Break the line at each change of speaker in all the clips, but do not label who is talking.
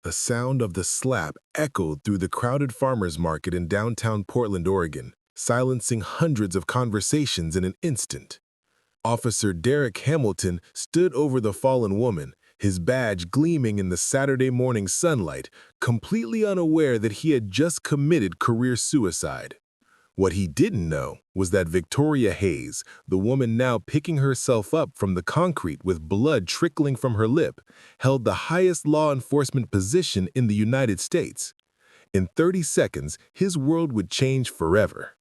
The sound of the slap echoed through the crowded farmers market in downtown Portland, Oregon, silencing hundreds of conversations in an instant. Officer Derek Hamilton stood over the fallen woman, his badge gleaming in the Saturday morning sunlight, completely unaware that he had just committed career suicide. What he didn't know was that Victoria Hayes, the woman now picking herself up from the concrete with blood trickling from her lip, held the highest law enforcement position in the United States. In 30 seconds, his world would change forever.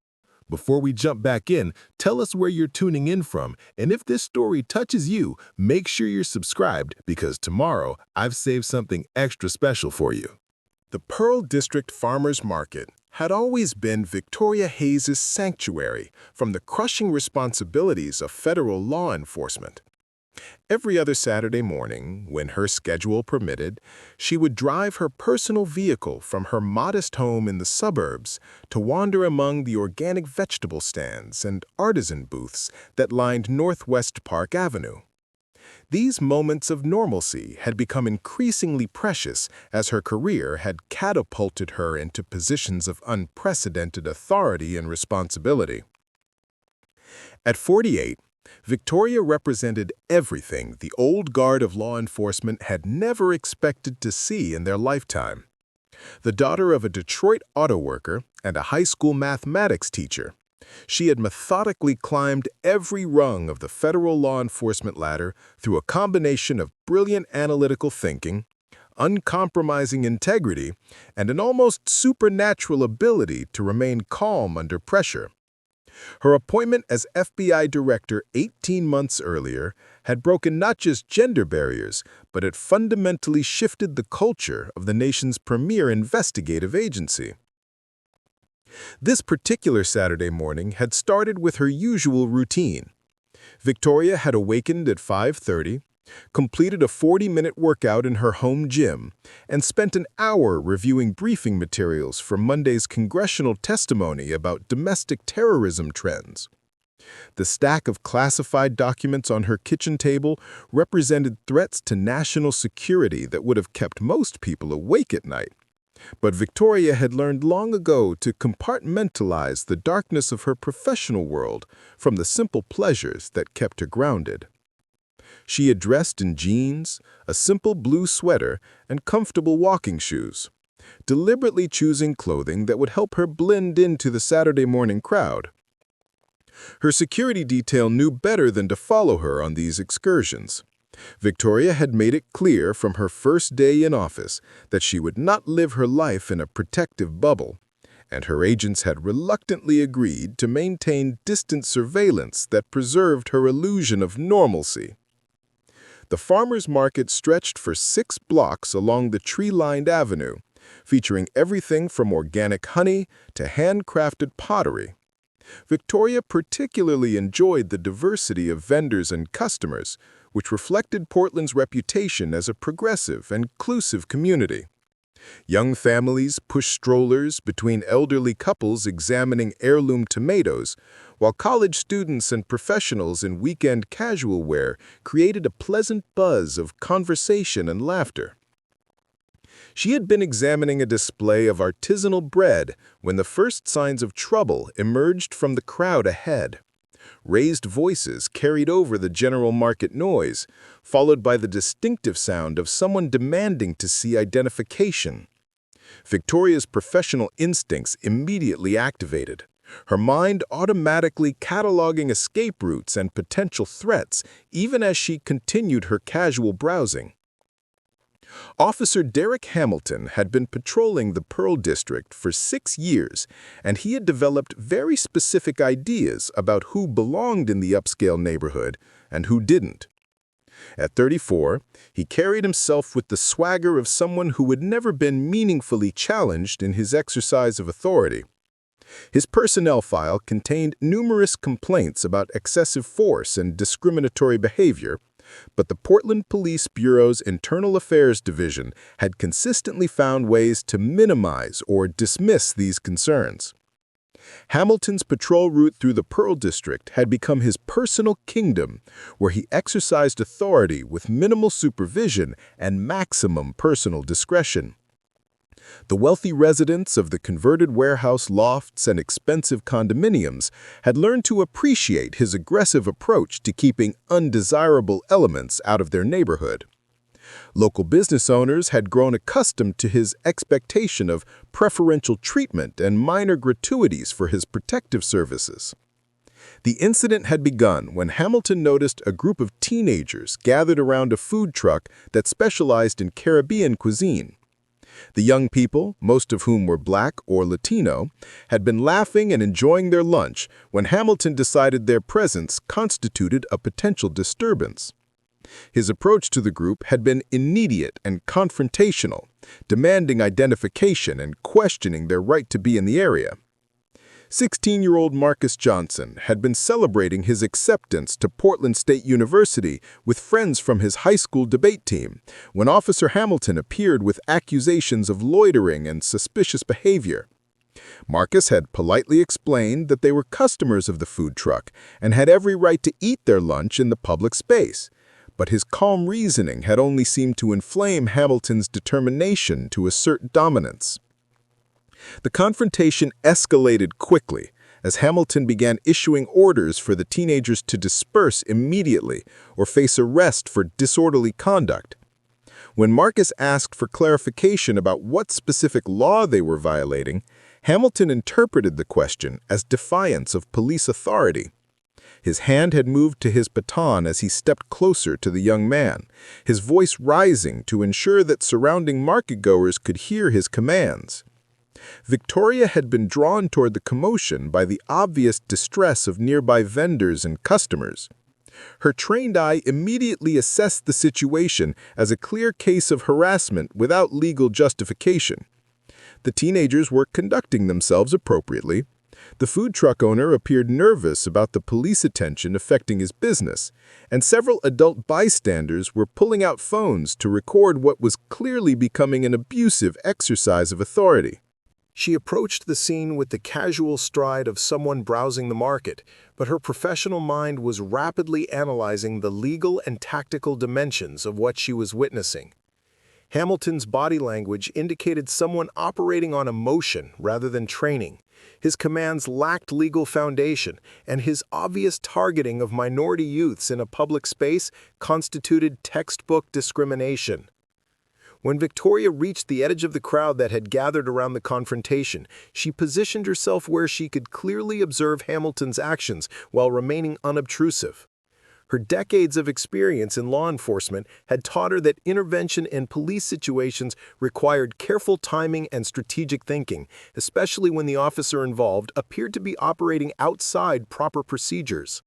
Before we jump back in, tell us where you're tuning in from, and if this story touches you, make sure you're subscribed because tomorrow I've saved something extra special for you. The Pearl District Farmers Market had always been Victoria Hayes' sanctuary from the crushing responsibilities of federal law enforcement. Every other Saturday morning, when her schedule permitted, she would drive her personal vehicle from her modest home in the suburbs to wander among the organic vegetable stands and artisan booths that lined Northwest Park Avenue. These moments of normalcy had become increasingly precious as her career had catapulted her into positions of unprecedented authority and responsibility. At 48, Victoria represented everything the old guard of law enforcement had never expected to see in their lifetime. The daughter of a Detroit auto worker and a high school mathematics teacher, she had methodically climbed every rung of the federal law enforcement ladder through a combination of brilliant analytical thinking, uncompromising integrity, and an almost supernatural ability to remain calm under pressure. Her appointment as FBI director 18 months earlier had broken not just gender barriers, but had fundamentally shifted the culture of the nation's premier investigative agency. This particular Saturday morning had started with her usual routine. Victoria had awakened at 5:30, completed a 40-minute workout in her home gym, and spent an hour reviewing briefing materials for Monday's congressional testimony about domestic terrorism trends. The stack of classified documents on her kitchen table represented threats to national security that would have kept most people awake at night. But Victoria had learned long ago to compartmentalize the darkness of her professional world from the simple pleasures that kept her grounded. She had dressed in jeans, a simple blue sweater, and comfortable walking shoes, deliberately choosing clothing that would help her blend into the Saturday morning crowd. Her security detail knew better than to follow her on these excursions. Victoria had made it clear from her first day in office that she would not live her life in a protective bubble, and her agents had reluctantly agreed to maintain distant surveillance that preserved her illusion of normalcy. The farmers' market stretched for 6 blocks along the tree-lined avenue, featuring everything from organic honey to handcrafted pottery. Victoria particularly enjoyed the diversity of vendors and customers, which reflected Portland's reputation as a progressive and inclusive community. Young families pushed strollers between elderly couples examining heirloom tomatoes, while college students and professionals in weekend casual wear created a pleasant buzz of conversation and laughter. She had been examining a display of artisanal bread when the first signs of trouble emerged from the crowd ahead. Raised voices carried over the general market noise, followed by the distinctive sound of someone demanding to see identification. Victoria's professional instincts immediately activated, her mind automatically cataloging escape routes and potential threats even as she continued her casual browsing. Officer Derek Hamilton had been patrolling the Pearl District for 6 years, and he had developed very specific ideas about who belonged in the upscale neighborhood and who didn't. At 34, he carried himself with the swagger of someone who had never been meaningfully challenged in his exercise of authority. His personnel file contained numerous complaints about excessive force and discriminatory behavior, but the Portland Police Bureau's Internal Affairs Division had consistently found ways to minimize or dismiss these concerns. Hamilton's patrol route through the Pearl District had become his personal kingdom, where he exercised authority with minimal supervision and maximum personal discretion. The wealthy residents of the converted warehouse lofts and expensive condominiums had learned to appreciate his aggressive approach to keeping undesirable elements out of their neighborhood. Local business owners had grown accustomed to his expectation of preferential treatment and minor gratuities for his protective services. The incident had begun when Hamilton noticed a group of teenagers gathered around a food truck that specialized in Caribbean cuisine. The young people, most of whom were Black or Latino, had been laughing and enjoying their lunch when Hamilton decided their presence constituted a potential disturbance. His approach to the group had been immediate and confrontational, demanding identification and questioning their right to be in the area. 16-year-old Marcus Johnson had been celebrating his acceptance to Portland State University with friends from his high school debate team when Officer Hamilton appeared with accusations of loitering and suspicious behavior. Marcus had politely explained that they were customers of the food truck and had every right to eat their lunch in the public space, but his calm reasoning had only seemed to inflame Hamilton's determination to assert dominance. The confrontation escalated quickly as Hamilton began issuing orders for the teenagers to disperse immediately or face arrest for disorderly conduct. When Marcus asked for clarification about what specific law they were violating, Hamilton interpreted the question as defiance of police authority. His hand had moved to his baton as he stepped closer to the young man, his voice rising to ensure that surrounding marketgoers could hear his commands. Victoria had been drawn toward the commotion by the obvious distress of nearby vendors and customers. Her trained eye immediately assessed the situation as a clear case of harassment without legal justification. The teenagers were conducting themselves appropriately. The food truck owner appeared nervous about the police attention affecting his business, and several adult bystanders were pulling out phones to record what was clearly becoming an abusive exercise of authority. She approached the scene with the casual stride of someone browsing the market, but her professional mind was rapidly analyzing the legal and tactical dimensions of what she was witnessing. Hamilton's body language indicated someone operating on emotion rather than training. His commands lacked legal foundation, and his obvious targeting of minority youths in a public space constituted textbook discrimination. When Victoria reached the edge of the crowd that had gathered around the confrontation, she positioned herself where she could clearly observe Hamilton's actions while remaining unobtrusive. Her decades of experience in law enforcement had taught her that intervention in police situations required careful timing and strategic thinking, especially when the officer involved appeared to be operating outside proper procedures.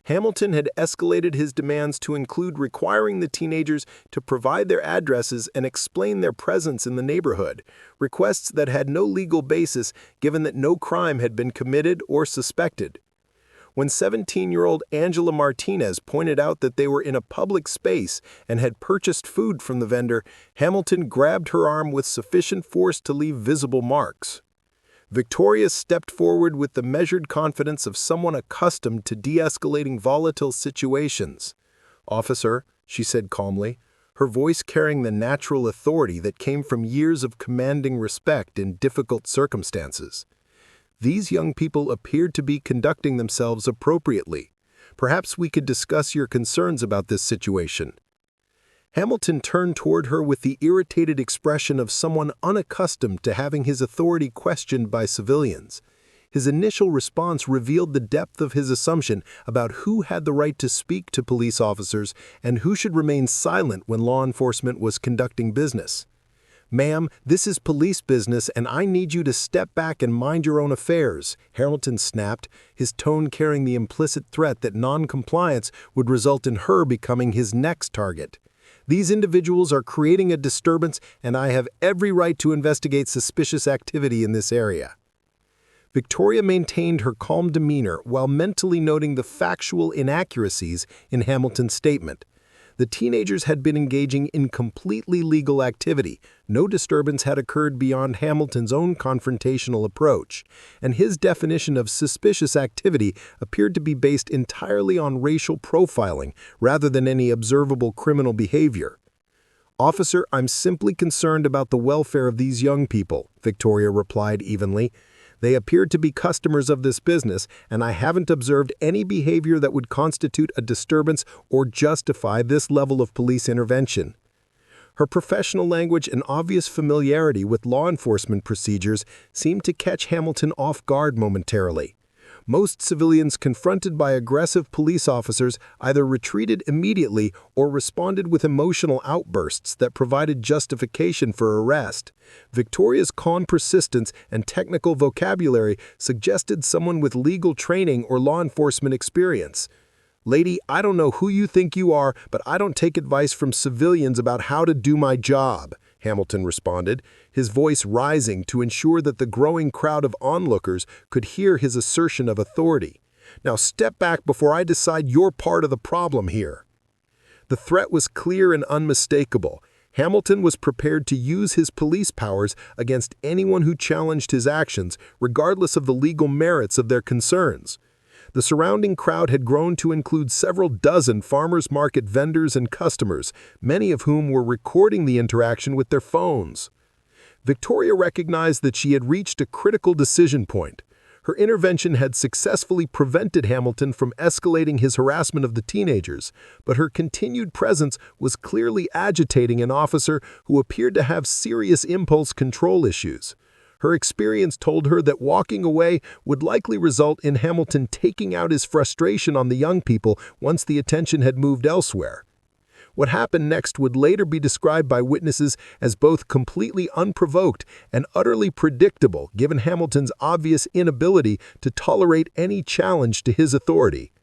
Hamilton had escalated his demands to include requiring the teenagers to provide their addresses and explain their presence in the neighborhood, requests that had no legal basis given that no crime had been committed or suspected. When 17-year-old Angela Martinez pointed out that they were in a public space and had purchased food from the vendor, Hamilton grabbed her arm with sufficient force to leave visible marks. Victoria stepped forward with the measured confidence of someone accustomed to de-escalating volatile situations. "Officer," she said calmly, her voice carrying the natural authority that came from years of commanding respect in difficult circumstances. These young people appeared to be conducting themselves appropriately. Perhaps we could discuss your concerns about this situation. Hamilton turned toward her with the irritated expression of someone unaccustomed to having his authority questioned by civilians. His initial response revealed the depth of his assumption about who had the right to speak to police officers and who should remain silent when law enforcement was conducting business. "Ma'am, this is police business and I need you to step back and mind your own affairs," Hamilton snapped, his tone carrying the implicit threat that non-compliance would result in her becoming his next target. "These individuals are creating a disturbance and I have every right to investigate suspicious activity in this area." Victoria maintained her calm demeanor while mentally noting the factual inaccuracies in Hamilton's statement.
The teenagers had been engaging in completely legal activity. No disturbance had occurred beyond Hamilton's own confrontational approach, and his definition of suspicious activity appeared to be based entirely on racial profiling rather than any observable criminal behavior. "Officer, I'm simply concerned about the welfare of these young people," Victoria replied evenly. "They appeared to be customers of this business, and I haven't observed any behavior that would constitute a disturbance or justify this level of police intervention." Her professional language and obvious familiarity with law enforcement procedures seemed to catch Hamilton off guard momentarily. Most civilians confronted by aggressive police officers either retreated immediately or responded with emotional outbursts that provided justification for arrest. Victoria's calm persistence and technical vocabulary suggested someone with legal training or law enforcement experience. "Lady, I don't know who you think you are, but I don't take advice from civilians about how to do my job," Hamilton responded, his voice rising to ensure that the growing crowd of onlookers could hear his assertion of authority. "Now step back before I decide you're part of the problem here." The threat was clear and unmistakable. Hamilton was prepared to use his police powers against anyone who challenged his actions, regardless of the legal merits of their concerns. The surrounding crowd had grown to include several dozen farmers market vendors and customers, many of whom were recording the interaction with their phones. Victoria recognized that she had reached a critical decision point. Her intervention had successfully prevented Hamilton from escalating his harassment of the teenagers, but her continued presence was clearly agitating an officer who appeared to have serious impulse control issues. Her experience told her that walking away would likely result in Hamilton taking out his frustration on the young people once the attention had moved elsewhere. What happened next would later be described by witnesses as both completely unprovoked and utterly predictable, given Hamilton's obvious inability to tolerate any challenge to his authority.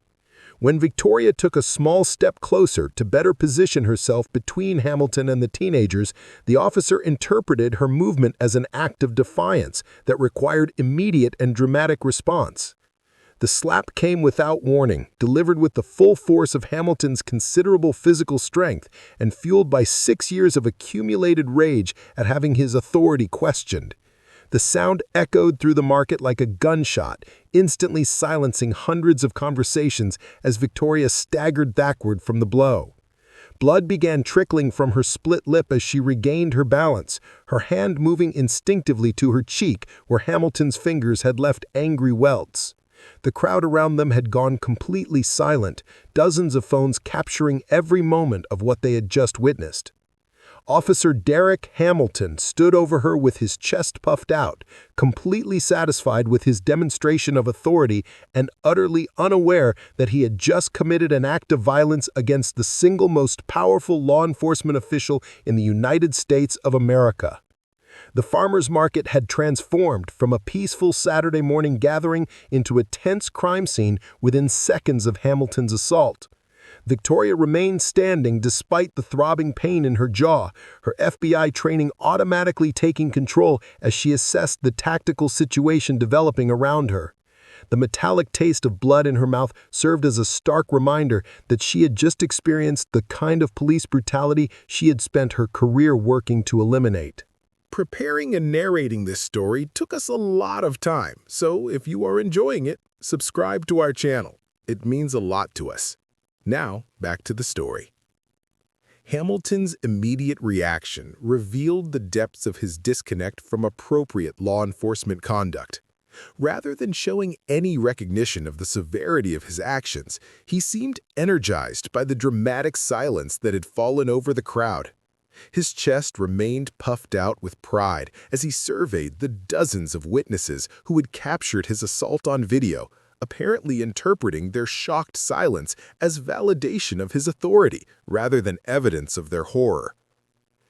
When Victoria took a small step closer to better position herself between Hamilton and the teenagers, the officer interpreted her movement as an act of defiance that required immediate and dramatic response. The slap came without warning, delivered with the full force of Hamilton's considerable physical strength and fueled by 6 years of accumulated rage at having his authority questioned. The sound echoed through the market like a gunshot, instantly silencing hundreds of conversations as Victoria staggered backward from the blow. Blood began trickling from her split lip as she regained her balance, her hand moving instinctively to her cheek where Hamilton's fingers had left angry welts. The crowd around them had gone completely silent, dozens of phones capturing every moment of what they had just witnessed. Officer Derek Hamilton stood over her with his chest puffed out, completely satisfied with his demonstration of authority and utterly unaware that he had just committed an act of violence against the single most powerful law enforcement official in the United States of America. The farmers' market had transformed from a peaceful Saturday morning gathering into a tense crime scene within seconds of Hamilton's assault. Victoria remained standing despite the throbbing pain in her jaw, her FBI training automatically taking control as she assessed the tactical situation developing around her. The metallic taste of blood in her mouth served as a stark reminder that she had just experienced the kind of police brutality she had spent her career working to eliminate.
Preparing and narrating this story took us a lot of time, so if you are enjoying it, subscribe to our channel. It means a lot to us. Now, back to the story. Hamilton's immediate reaction revealed the depths of his disconnect from appropriate law enforcement conduct. Rather than showing any recognition of the severity of his actions, he seemed energized by the dramatic silence that had fallen over the crowd. His chest remained puffed out with pride as he surveyed the dozens of witnesses who had captured his assault on video, apparently interpreting their shocked silence as validation of his authority rather than evidence of their horror.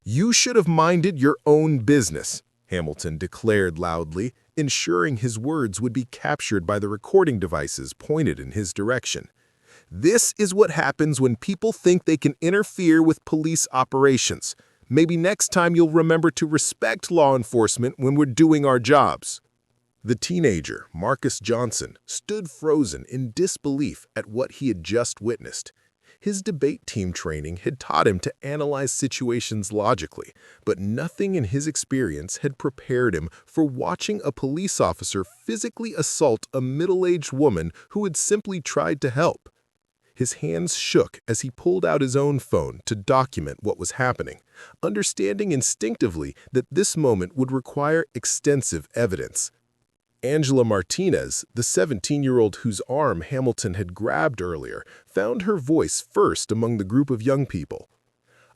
"You should have minded your own business," Hamilton declared loudly, ensuring his words would be captured by the recording devices pointed in his direction. "This is what happens when people think they can interfere with police operations. Maybe next time you'll remember to respect law enforcement when we're doing our jobs." The teenager, Marcus Johnson, stood frozen in disbelief at what he had just witnessed.
His debate team training had taught him to analyze situations logically, but nothing in his experience had prepared him for watching a police officer physically assault a middle-aged woman who had simply tried to help. His hands shook as he pulled out his own phone to document what was happening, understanding instinctively that this moment would require extensive evidence. Angela Martinez, the 17-year-old whose arm Hamilton had grabbed earlier, found her voice first among the group of young people.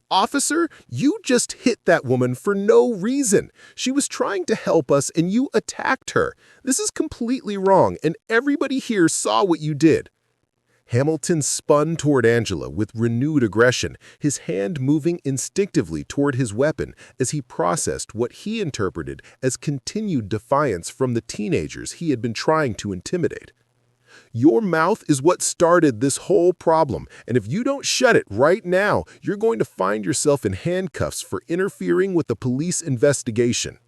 "Officer, you just hit that woman for no reason. She was trying to help us and you attacked her. This is completely wrong and everybody here saw what you did." Hamilton spun toward Angela with renewed aggression, his hand moving instinctively toward his weapon as he processed what he interpreted as continued defiance from the teenagers he had been trying to intimidate. "Your mouth is what started this whole problem, and if you don't shut it right now, you're going to find yourself in handcuffs for interfering with the police investigation."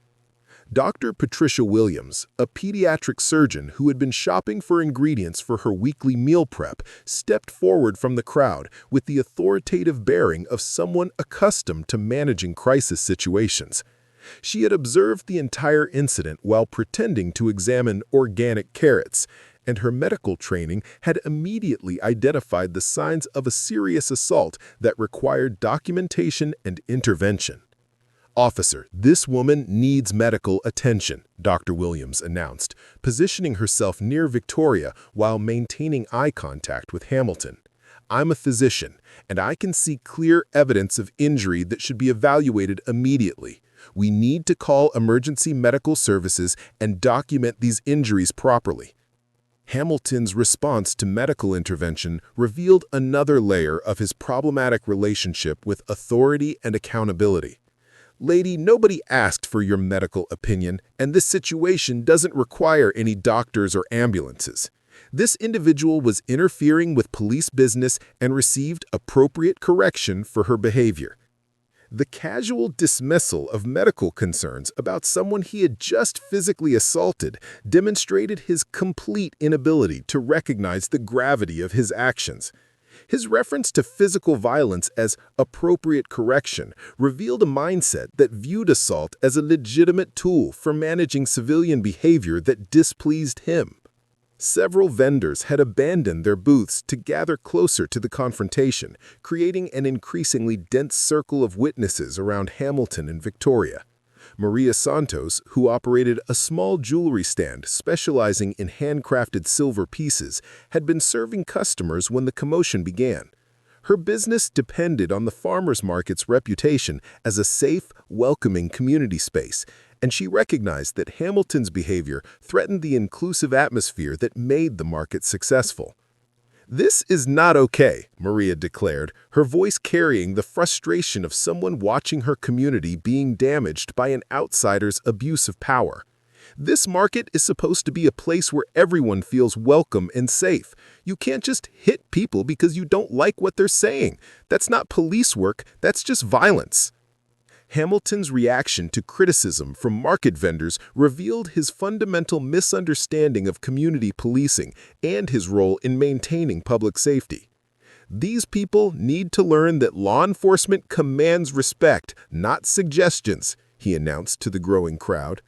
Dr. Patricia Williams, a pediatric surgeon who had been shopping for ingredients for her weekly meal prep, stepped forward from the crowd with the authoritative bearing of someone accustomed to managing crisis situations. She had observed the entire incident while pretending to examine organic carrots, and her medical training had immediately identified the signs of a serious assault that required documentation and intervention. "Officer, this woman needs medical attention," Dr. Williams announced, positioning herself near Victoria while maintaining eye contact with Hamilton. "I'm a physician, and I can see clear evidence of injury that should be evaluated immediately. We need to call emergency medical services and document these injuries properly." Hamilton's response to medical intervention revealed another layer of his problematic relationship with authority and accountability. "Lady, nobody asked for your medical opinion, and this situation doesn't require any doctors or ambulances. This individual was interfering with police business and received appropriate correction for her behavior." The casual dismissal of medical concerns about someone he had just physically assaulted demonstrated his complete inability to recognize the gravity of his actions. His reference to physical violence as appropriate correction revealed a mindset that viewed assault as a legitimate tool for managing civilian behavior that displeased him. Several vendors had abandoned their booths to gather closer to the confrontation, creating an increasingly dense circle of witnesses around Hamilton and Victoria. Maria Santos, who operated a small jewelry stand specializing in handcrafted silver pieces, had been serving customers when the commotion began. Her business depended on the farmers market's reputation as a safe, welcoming community space, and she recognized that Hamilton's behavior threatened the inclusive atmosphere that made the market successful. "This is not okay," Maria declared, her voice carrying the frustration of someone watching her community being damaged by an outsider's abuse of power. "This market is supposed to be a place where everyone feels welcome and safe. You can't just hit people because you don't like what they're saying. That's not police work, that's just violence." Hamilton's reaction to criticism from market vendors revealed his fundamental misunderstanding of community policing and his role in maintaining public safety. "These people need to learn that law enforcement commands respect, not suggestions," he announced to the growing crowd.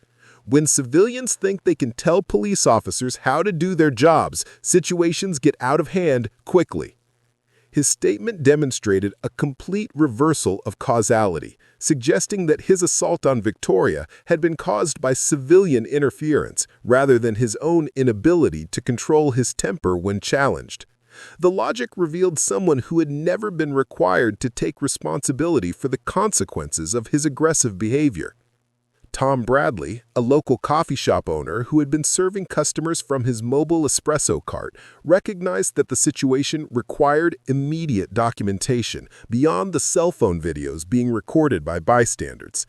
"When civilians think they can tell police officers how to do their jobs, situations get out of hand quickly." His statement demonstrated a complete reversal of causality, suggesting that his assault on Victoria had been caused by civilian interference rather than his own inability to control his temper when challenged. The logic revealed someone who had never been required to take responsibility for the consequences of his aggressive behavior. Tom Bradley, a local coffee shop owner who had been serving customers from his mobile espresso cart, recognized that the situation required immediate documentation beyond the cell phone videos being recorded by bystanders.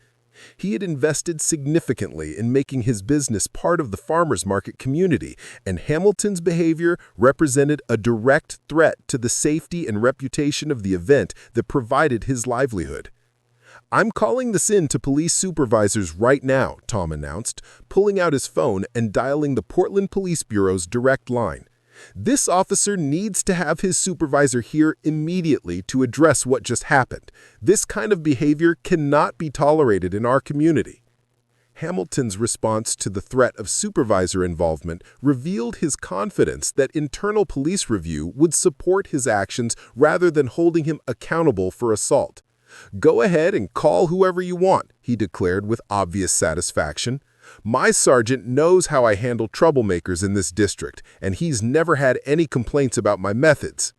He had invested significantly in making his business part of the farmers market community, and Hamilton's behavior represented a direct threat to the safety and reputation of the event that provided his livelihood. "I'm calling this in to police supervisors right now," Tom announced, pulling out his phone and dialing the Portland Police Bureau's direct line. This officer needs to have his supervisor here immediately to address what just happened. This kind of behavior cannot be tolerated in our community. Hamilton's response to the threat of supervisor involvement revealed his confidence that internal police review would support his actions rather than holding him accountable for assault. "Go ahead and call whoever you want," he declared with obvious satisfaction. "My sergeant knows how I handle troublemakers in this district, and he's never had any complaints about my methods."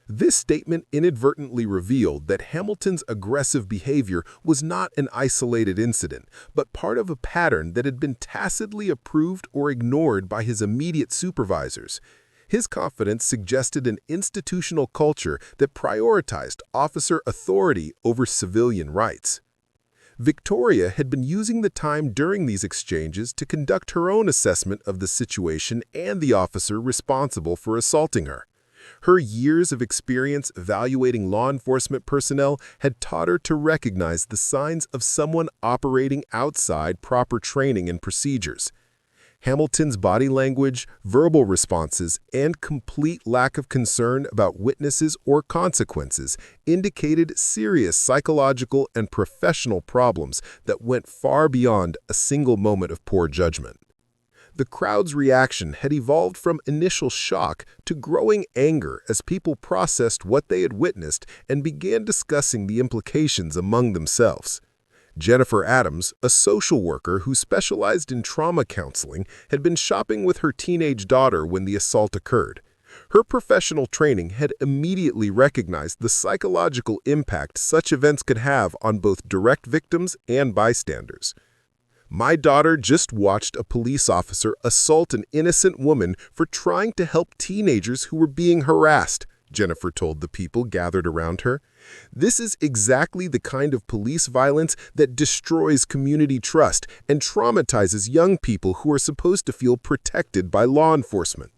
This statement inadvertently revealed that Hamilton's aggressive behavior was not an isolated incident, but part of a pattern that had been tacitly approved or ignored by his immediate supervisors. His confidence suggested an institutional culture that prioritized officer authority over civilian rights. Victoria had been using the time during these exchanges to conduct her own assessment of the situation and the officer responsible for assaulting her. Her years of experience evaluating law enforcement personnel had taught her to recognize the signs of someone operating outside proper training and procedures. Hamilton's body language, verbal responses, and complete lack of concern about witnesses or consequences indicated serious psychological and professional problems that went far beyond a single moment of poor judgment. The crowd's reaction had evolved from initial shock to growing anger as people processed what they had witnessed and began discussing the implications among themselves. Jennifer Adams, a social worker who specialized in trauma counseling, had been shopping with her teenage daughter when the assault occurred. Her professional training had immediately recognized the psychological impact such events could have on both direct victims and bystanders. "My daughter just watched a police officer assault an innocent woman for trying to help teenagers who were being harassed," Jennifer told the people gathered around her. "This is exactly the kind of police violence that destroys community trust and traumatizes young people who are supposed to feel protected by law enforcement."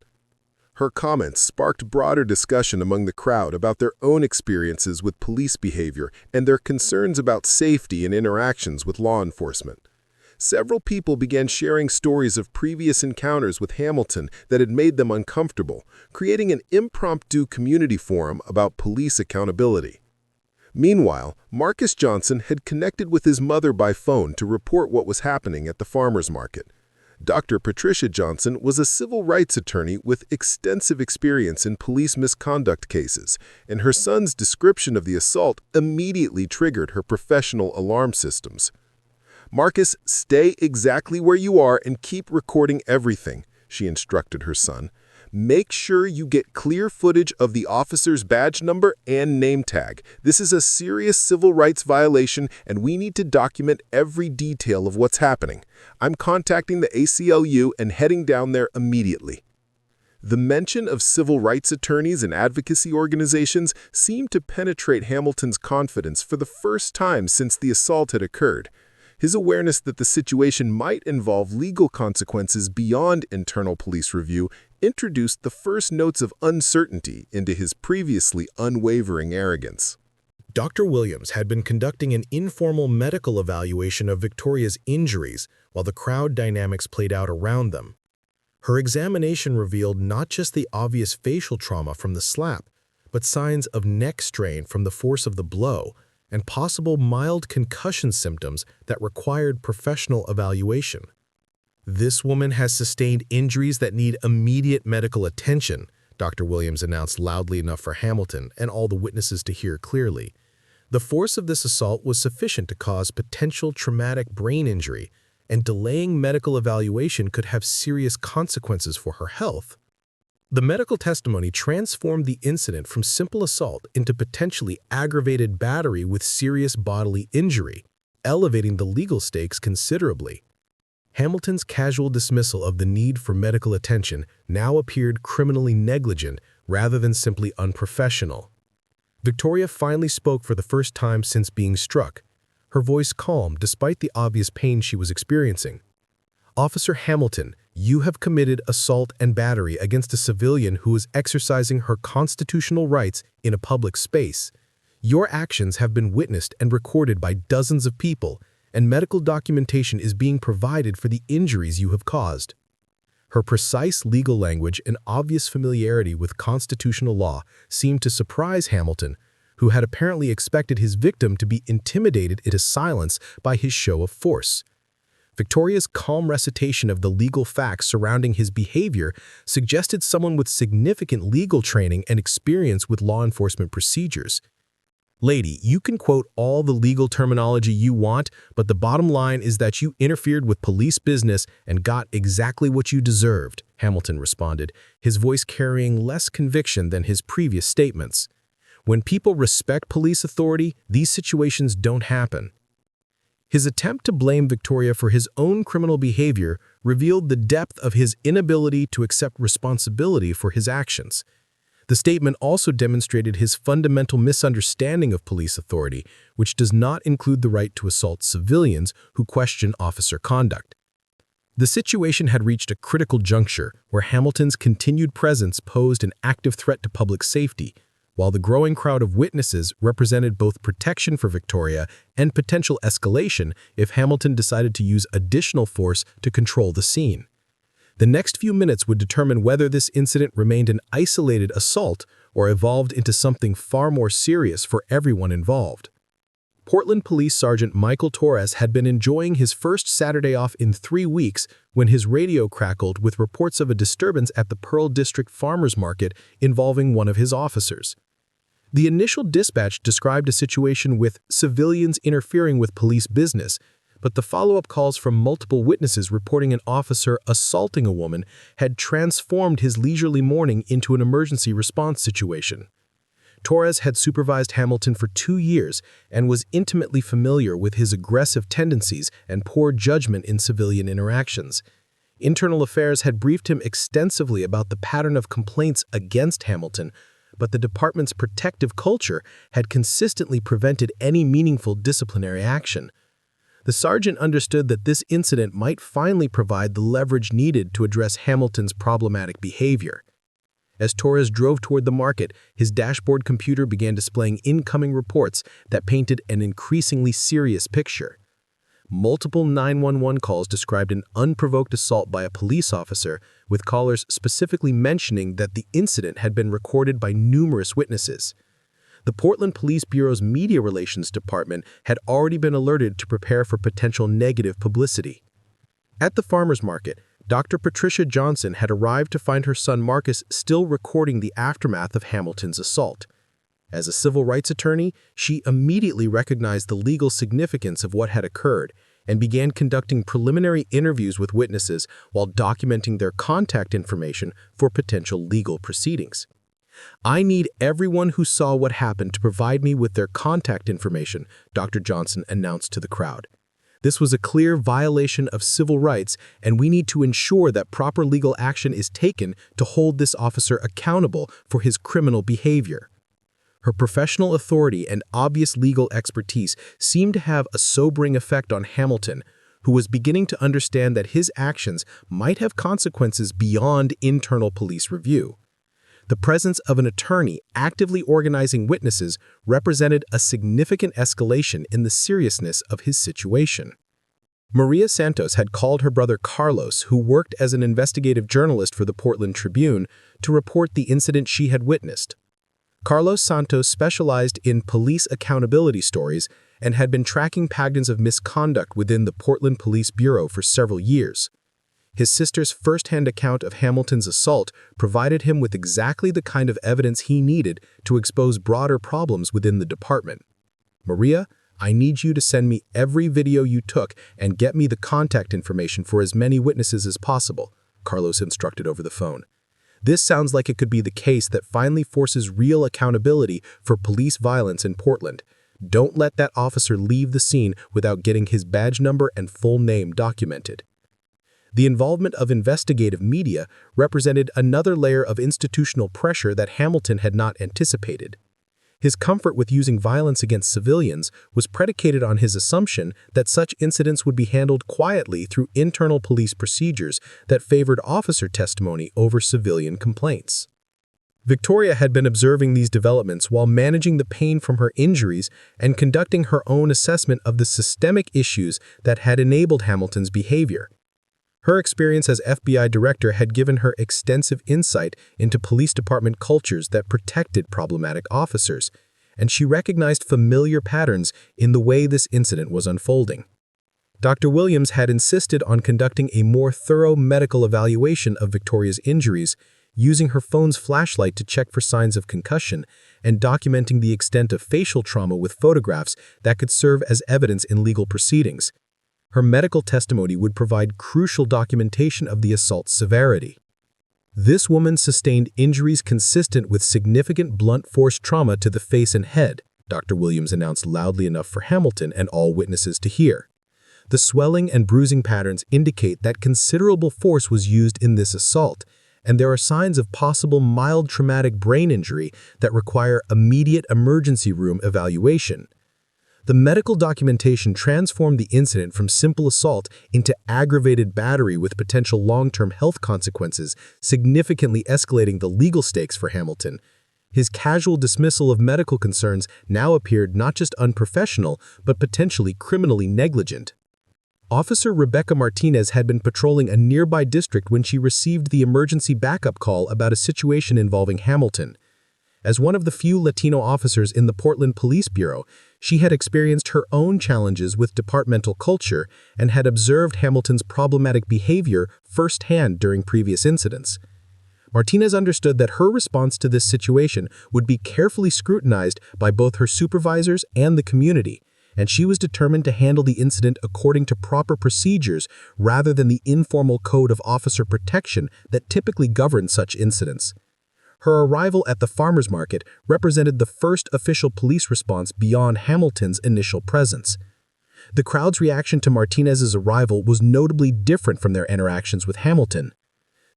Her comments sparked broader discussion among the crowd about their own experiences with police behavior and their concerns about safety and interactions with law enforcement. Several people began sharing stories of previous encounters with Hamilton that had made them uncomfortable, creating an impromptu community forum about police accountability. Meanwhile, Marcus Johnson had connected with his mother by phone to report what was happening at the farmers market. Dr. Patricia Johnson was a civil rights attorney with extensive experience in police misconduct cases, and her son's description of the assault immediately triggered her professional alarm systems. "Marcus, stay exactly where you are and keep recording everything," she instructed her son. "Make sure you get clear footage of the officer's badge number and name tag. This is a serious civil rights violation, and we need to document every detail of what's happening. I'm contacting the ACLU and heading down there immediately." The mention of civil rights attorneys and advocacy organizations seemed to penetrate Hamilton's confidence for the first time since the assault had occurred. His awareness that the situation might involve legal consequences beyond internal police review introduced the first notes of uncertainty into his previously unwavering arrogance.
Dr. Williams had been conducting an informal medical evaluation of Victoria's injuries while the crowd dynamics played out around them. Her examination revealed not just the obvious facial trauma from the slap, but signs of neck strain from the force of the blow and possible mild concussion symptoms that required professional evaluation. "This woman has sustained injuries that need immediate medical attention," Dr. Williams announced loudly enough for Hamilton and all the witnesses to hear clearly. The force of this assault was sufficient to cause potential traumatic brain injury, and delaying medical evaluation could have serious consequences for her health. The medical testimony transformed the incident from simple assault into potentially aggravated battery with serious bodily injury, elevating the legal stakes considerably. Hamilton's casual dismissal of the need for medical attention now appeared criminally negligent rather than simply unprofessional. Victoria finally spoke for the first time since being struck, her voice calm despite the obvious pain she was experiencing. "Officer Hamilton, you have committed assault and battery against a civilian who is exercising her constitutional rights in a public space. Your actions have been witnessed and recorded by dozens of people, and medical documentation is being provided for the injuries you have caused." Her precise legal language and obvious familiarity with constitutional law seemed to surprise Hamilton, who had apparently expected his victim to be intimidated into silence by his show of force. Victoria's calm recitation of the legal facts surrounding his behavior suggested someone with significant legal training and experience with law enforcement procedures. "Lady, you can quote all the legal terminology you want, but the bottom line is that you interfered with police business and got exactly what you deserved," Hamilton responded, his voice carrying less conviction than his previous statements. When people respect police authority, these situations don't happen. His attempt to blame Victoria for his own criminal behavior revealed the depth of his inability to accept responsibility for his actions. The statement also demonstrated his fundamental misunderstanding of police authority, which does not include the right to assault civilians who question officer conduct. The situation had reached a critical juncture where Hamilton's continued presence posed an active threat to public safety, while the growing crowd of witnesses represented both protection for Victoria and potential escalation if Hamilton decided to use additional force to control the scene. The next few minutes would determine whether this incident remained an isolated assault or evolved into something far more serious for everyone involved. Portland Police Sergeant Michael Torres had been enjoying his first Saturday off in 3 weeks when his radio crackled with reports of a disturbance at the Pearl District Farmers Market involving one of his officers. The initial dispatch described a situation with civilians interfering with police business, but the follow-up calls from multiple witnesses reporting an officer assaulting a woman had transformed his leisurely morning into an emergency response situation. Torres had supervised Hamilton for 2 years and was intimately familiar with his aggressive tendencies and poor judgment in civilian interactions. Internal Affairs had briefed him extensively about the pattern of complaints against Hamilton, but the department's protective culture had consistently prevented any meaningful disciplinary action. The sergeant understood that this incident might finally provide the leverage needed to address Hamilton's problematic behavior. As Torres drove toward the market, his dashboard computer began displaying incoming reports that painted an increasingly serious picture. Multiple 911 calls described an unprovoked assault by a police officer, with callers specifically mentioning that the incident had been recorded by numerous witnesses. The Portland Police Bureau's Media Relations Department had already been alerted to prepare for potential negative publicity. At the farmers market, Dr. Patricia Johnson had arrived to find her son Marcus still recording the aftermath of Hamilton's assault. As a civil rights attorney, she immediately recognized the legal significance of what had occurred and began conducting preliminary interviews with witnesses while documenting their contact information for potential legal proceedings. "I need everyone who saw what happened to provide me with their contact information," Dr. Johnson announced to the crowd. "This was a clear violation of civil rights, and we need to ensure that proper legal action is taken to hold this officer accountable for his criminal behavior." Her professional authority and obvious legal expertise seemed to have a sobering effect on Hamilton, who was beginning to understand that his actions might have consequences beyond internal police review. The presence of an attorney actively organizing witnesses represented a significant escalation in the seriousness of his situation. Maria Santos had called her brother Carlos, who worked as an investigative journalist for the Portland Tribune, to report the incident she had witnessed. Carlos Santos specialized in police accountability stories and had been tracking patterns of misconduct within the Portland Police Bureau for several years. His sister's first-hand account of Hamilton's assault provided him with exactly the kind of evidence he needed to expose broader problems within the department. "Maria, I need you to send me every video you took and get me the contact information for as many witnesses as possible," Carlos instructed over the phone. "This sounds like it could be the case that finally forces real accountability for police violence in Portland. Don't let that officer leave the scene without getting his badge number and full name documented." The involvement of investigative media represented another layer of institutional pressure that Hamilton had not anticipated. His comfort with using violence against civilians was predicated on his assumption that such incidents would be handled quietly through internal police procedures that favored officer testimony over civilian complaints. Victoria had been observing these developments while managing the pain from her injuries and conducting her own assessment of the systemic issues that had enabled Hamilton's behavior. Her experience as FBI director had given her extensive insight into police department cultures that protected problematic officers, and she recognized familiar patterns in the way this incident was unfolding. Dr. Williams had insisted on conducting a more thorough medical evaluation of Victoria's injuries, using her phone's flashlight to check for signs of concussion and documenting the extent of facial trauma with photographs that could serve as evidence in legal proceedings. Her medical testimony would provide crucial documentation of the assault's severity. This woman sustained injuries consistent with significant blunt force trauma to the face and head, Dr. Williams announced loudly enough for Hamilton and all witnesses to hear. The swelling and bruising patterns indicate that considerable force was used in this assault, and there are signs of possible mild traumatic brain injury that require immediate emergency room evaluation. The medical documentation transformed the incident from simple assault into aggravated battery with potential long-term health consequences, significantly escalating the legal stakes for Hamilton. His casual dismissal of medical concerns now appeared not just unprofessional, but potentially criminally negligent. Officer Rebecca Martinez had been patrolling a nearby district when she received the emergency backup call about a situation involving Hamilton. As one of the few Latino officers in the Portland Police Bureau, she had experienced her own challenges with departmental culture and had observed Hamilton's problematic behavior firsthand during previous incidents. Martinez understood that her response to this situation would be carefully scrutinized by both her supervisors and the community, and she was determined to handle the incident according to proper procedures rather than the informal code of officer protection that typically governs such incidents. Her arrival at the farmers market represented the first official police response beyond Hamilton's initial presence. The crowd's reaction to Martinez's arrival was notably different from their interactions with Hamilton.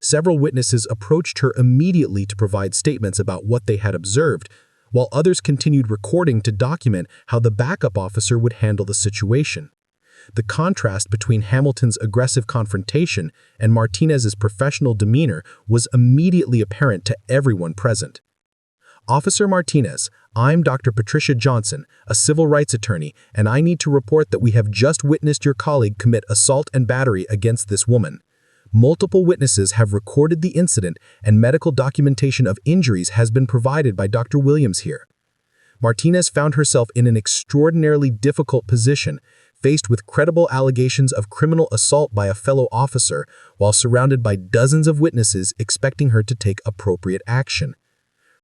Several witnesses approached her immediately to provide statements about what they had observed, while others continued recording to document how the backup officer would handle the situation. The contrast between Hamilton's aggressive confrontation and Martinez's professional demeanor was immediately apparent to everyone present. Officer Martinez, I'm Dr. Patricia Johnson, a civil rights attorney, and I need to report that we have just witnessed your colleague commit assault and battery against this woman. Multiple witnesses have recorded the incident, and medical documentation of injuries has been provided by Dr. Williams here. Martinez found herself in an extraordinarily difficult position, faced with credible allegations of criminal assault by a fellow officer, while surrounded by dozens of witnesses expecting her to take appropriate action.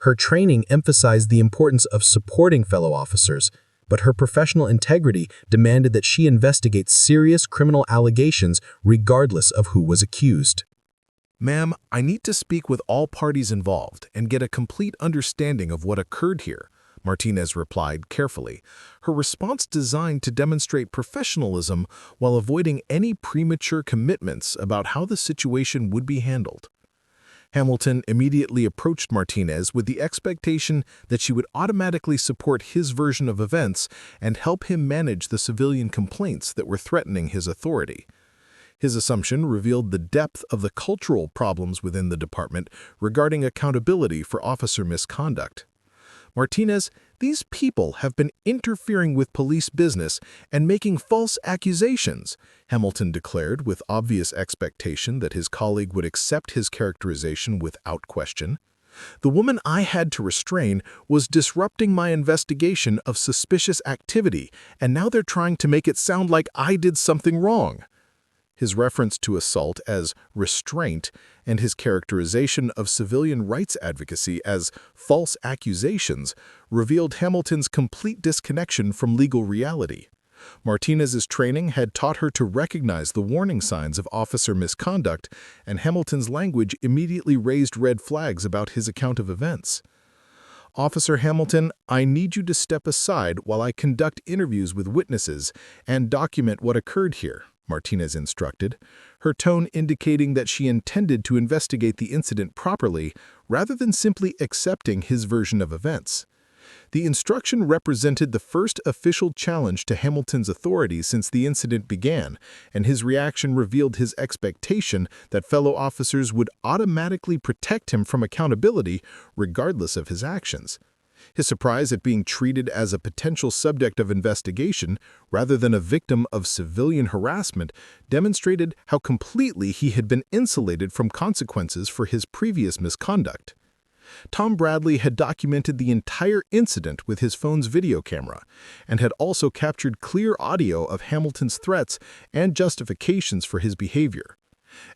Her training emphasized the importance of supporting fellow officers, but her professional integrity demanded that she investigate serious criminal allegations regardless of who was accused.
Ma'am, I need to speak with all parties involved and get a complete understanding of what occurred here, Martinez replied carefully, her response designed to demonstrate professionalism while avoiding any premature commitments about how the situation would be handled. Hamilton immediately approached Martinez with the expectation that she would automatically support his version of events and help him manage the civilian complaints that were threatening his authority. His assumption revealed the depth of the cultural problems within the department regarding accountability for officer misconduct. Martinez, these people have been interfering with police business and making false accusations, Hamilton declared with obvious expectation that his colleague would accept his characterization without question. The woman I had to restrain was disrupting my investigation of suspicious activity, and now they're trying to make it sound like I did something wrong. His reference to assault as restraint and his characterization of civilian rights advocacy as false accusations revealed Hamilton's complete disconnection from legal reality. Martinez's training had taught her to recognize the warning signs of officer misconduct, and Hamilton's language immediately raised red flags about his account of events. Officer Hamilton, I need you to step aside while I conduct interviews with witnesses and document what occurred here, Martinez instructed, her tone indicating that she intended to investigate the incident properly rather than simply accepting his version of events. The instruction represented the first official challenge to Hamilton's authority since the incident began, and his reaction revealed his expectation that fellow officers would automatically protect him from accountability regardless of his actions.
His surprise at being treated as a potential subject of investigation rather than a victim of civilian harassment demonstrated how completely he had been insulated from consequences for his previous misconduct. Tom Bradley had documented the entire incident with his phone's video camera and had also captured clear audio of Hamilton's threats and justifications for his behavior.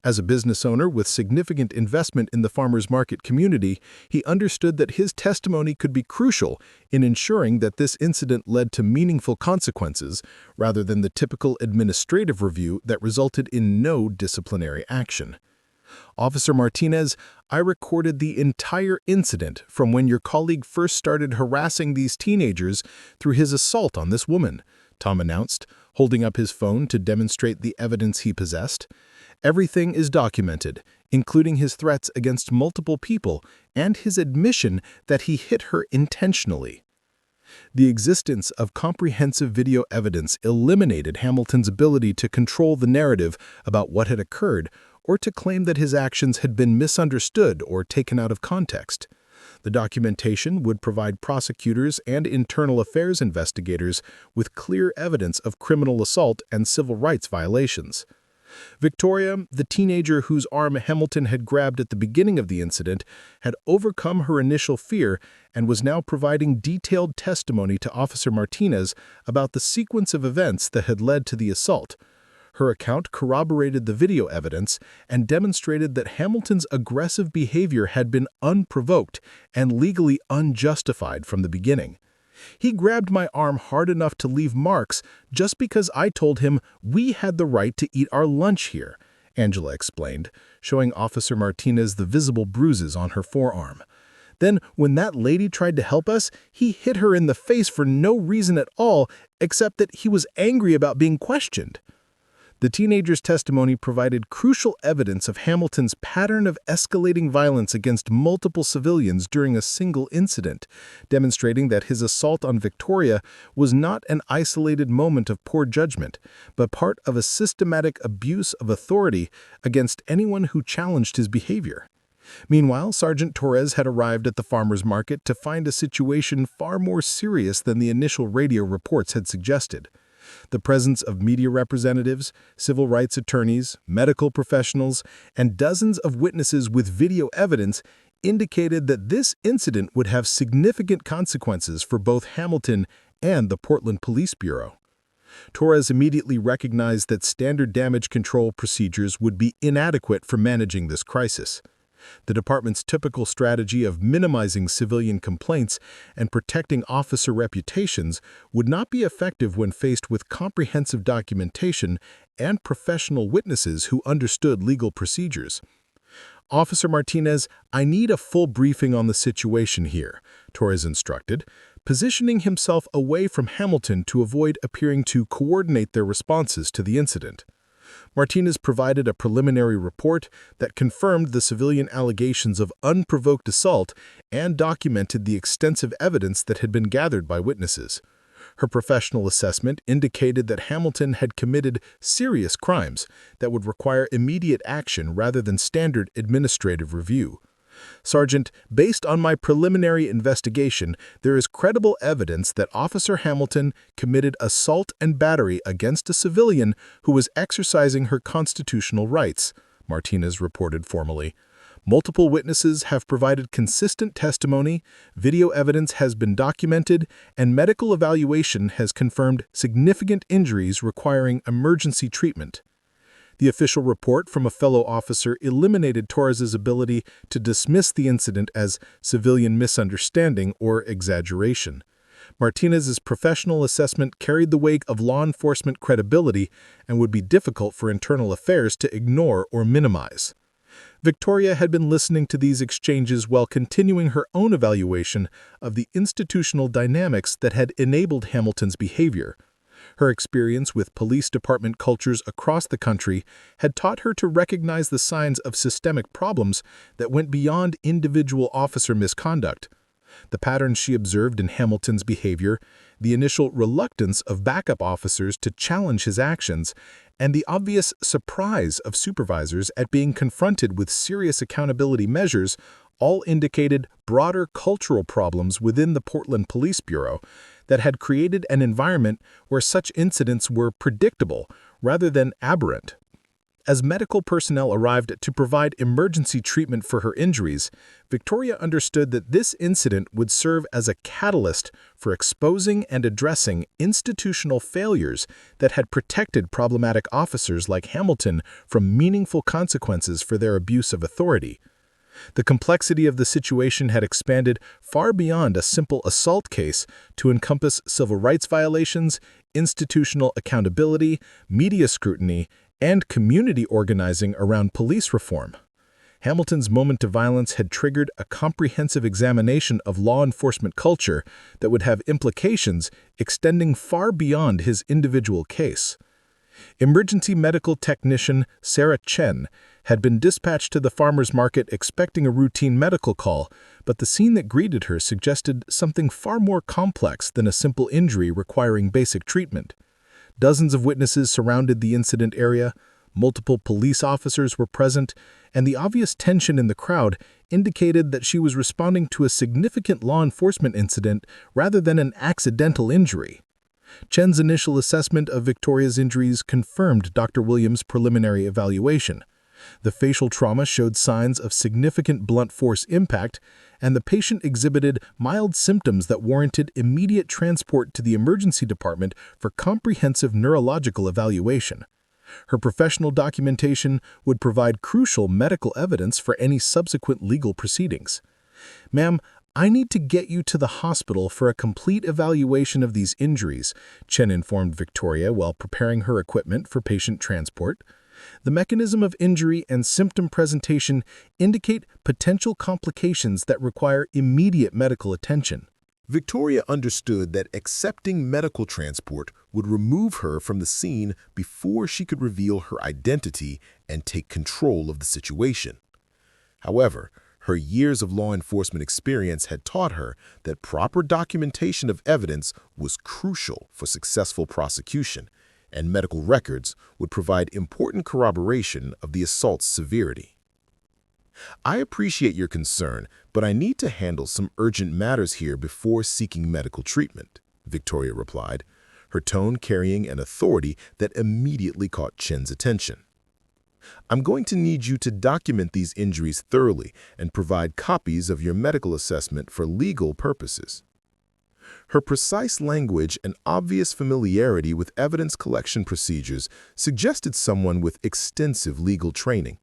As a business owner with significant investment in the farmers market community, he understood that his testimony could be crucial in ensuring that this incident led to meaningful consequences rather than the typical administrative review that resulted in no disciplinary action. Officer Martinez, I recorded the entire incident from when your colleague first started harassing these teenagers through his assault on this woman, Tom announced, holding up his phone to demonstrate the evidence he possessed. Everything is documented, including his threats against multiple people and his admission that he hit her intentionally. The existence of comprehensive video evidence eliminated Hamilton's ability to control the narrative about what had occurred or to claim that his actions had been misunderstood or taken out of context. The documentation would provide prosecutors and internal affairs investigators with clear evidence of criminal assault and civil rights violations. Victoria, the teenager whose arm Hamilton had grabbed at the beginning of the incident, had overcome her initial fear and was now providing detailed testimony to Officer Martinez about the sequence of events that had led to the assault. Her account corroborated the video evidence and demonstrated that Hamilton's aggressive behavior had been unprovoked and legally unjustified from the beginning. He grabbed my arm hard enough to leave marks just because I told him we had the right to eat our lunch here, Angela explained, showing Officer Martinez the visible bruises on her forearm. Then, when that lady tried to help us, he hit her in the face for no reason at all except that he was angry about being questioned. The teenager's testimony provided crucial evidence of Hamilton's pattern of escalating violence against multiple civilians during a single incident, demonstrating that his assault on Victoria was not an isolated moment of poor judgment, but part of a systematic abuse of authority against anyone who challenged his behavior. Meanwhile, Sergeant Torres had arrived at the farmers market to find a situation far more serious than the initial radio reports had suggested. The presence of media representatives, civil rights attorneys, medical professionals, and dozens of witnesses with video evidence indicated that this incident would have significant consequences for both Hamilton and the Portland Police Bureau. Torres immediately recognized that standard damage control procedures would be inadequate for managing this crisis. The department's typical strategy of minimizing civilian complaints and protecting officer reputations would not be effective when faced with comprehensive documentation and professional witnesses who understood legal procedures. Officer Martinez, I need a full briefing on the situation here, Torres instructed, positioning himself away from Hamilton to avoid appearing to coordinate their responses to the incident. Martinez provided a preliminary report that confirmed the civilian allegations of unprovoked assault and documented the extensive evidence that had been gathered by witnesses. Her professional assessment indicated that Hamilton had committed serious crimes that would require immediate action rather than standard administrative review. Sergeant, based on my preliminary investigation, there is credible evidence that Officer Hamilton committed assault and battery against a civilian who was exercising her constitutional rights, Martinez reported formally. Multiple witnesses have provided consistent testimony, video evidence has been documented, and medical evaluation has confirmed significant injuries requiring emergency treatment. The official report from a fellow officer eliminated Torres's ability to dismiss the incident as civilian misunderstanding or exaggeration. Martinez's professional assessment carried the weight of law enforcement credibility and would be difficult for internal affairs to ignore or minimize. Victoria had been listening to these exchanges while continuing her own evaluation of the institutional dynamics that had enabled Hamilton's behavior. Her experience with police department cultures across the country had taught her to recognize the signs of systemic problems that went beyond individual officer misconduct. The patterns she observed in Hamilton's behavior, the initial reluctance of backup officers to challenge his actions, and the obvious surprise of supervisors at being confronted with serious accountability measures all indicated broader cultural problems within the Portland Police Bureau that had created an environment where such incidents were predictable rather than aberrant. As medical personnel arrived to provide emergency treatment for her injuries, Victoria understood that this incident would serve as a catalyst for exposing and addressing institutional failures that had protected problematic officers like Hamilton from meaningful consequences for their abuse of authority. The complexity of the situation had expanded far beyond a simple assault case to encompass civil rights violations, institutional accountability, media scrutiny, and community organizing around police reform. Hamilton's moment of violence had triggered a comprehensive examination of law enforcement culture that would have implications extending far beyond his individual case. Emergency medical technician Sarah Chen had been dispatched to the farmer's market expecting a routine medical call, but the scene that greeted her suggested something far more complex than a simple injury requiring basic treatment. Dozens of witnesses surrounded the incident area, multiple police officers were present, and the obvious tension in the crowd indicated that she was responding to a significant law enforcement incident rather than an accidental injury. Chen's initial assessment of Victoria's injuries confirmed Dr. Williams' preliminary evaluation. The facial trauma showed signs of significant blunt force impact, and the patient exhibited mild symptoms that warranted immediate transport to the emergency department for comprehensive neurological evaluation. Her professional documentation would provide crucial medical evidence for any subsequent legal proceedings. "Ma'am, I need to get you to the hospital for a complete evaluation of these injuries," Chen informed Victoria while preparing her equipment for patient transport. "The mechanism of injury and symptom presentation indicate potential complications that require immediate medical attention."
Victoria understood that accepting medical transport would remove her from the scene before she could reveal her identity and take control of the situation. However, her years of law enforcement experience had taught her that proper documentation of evidence was crucial for successful prosecution, and medical records would provide important corroboration of the assault's severity. "I appreciate your concern, but I need to handle some urgent matters here before seeking medical treatment," Victoria replied, her tone carrying an authority that immediately caught Chen's attention. "I'm going to need you to document these injuries thoroughly and provide copies of your medical assessment for legal purposes." Her precise language and obvious familiarity with evidence collection procedures suggested someone with extensive legal training.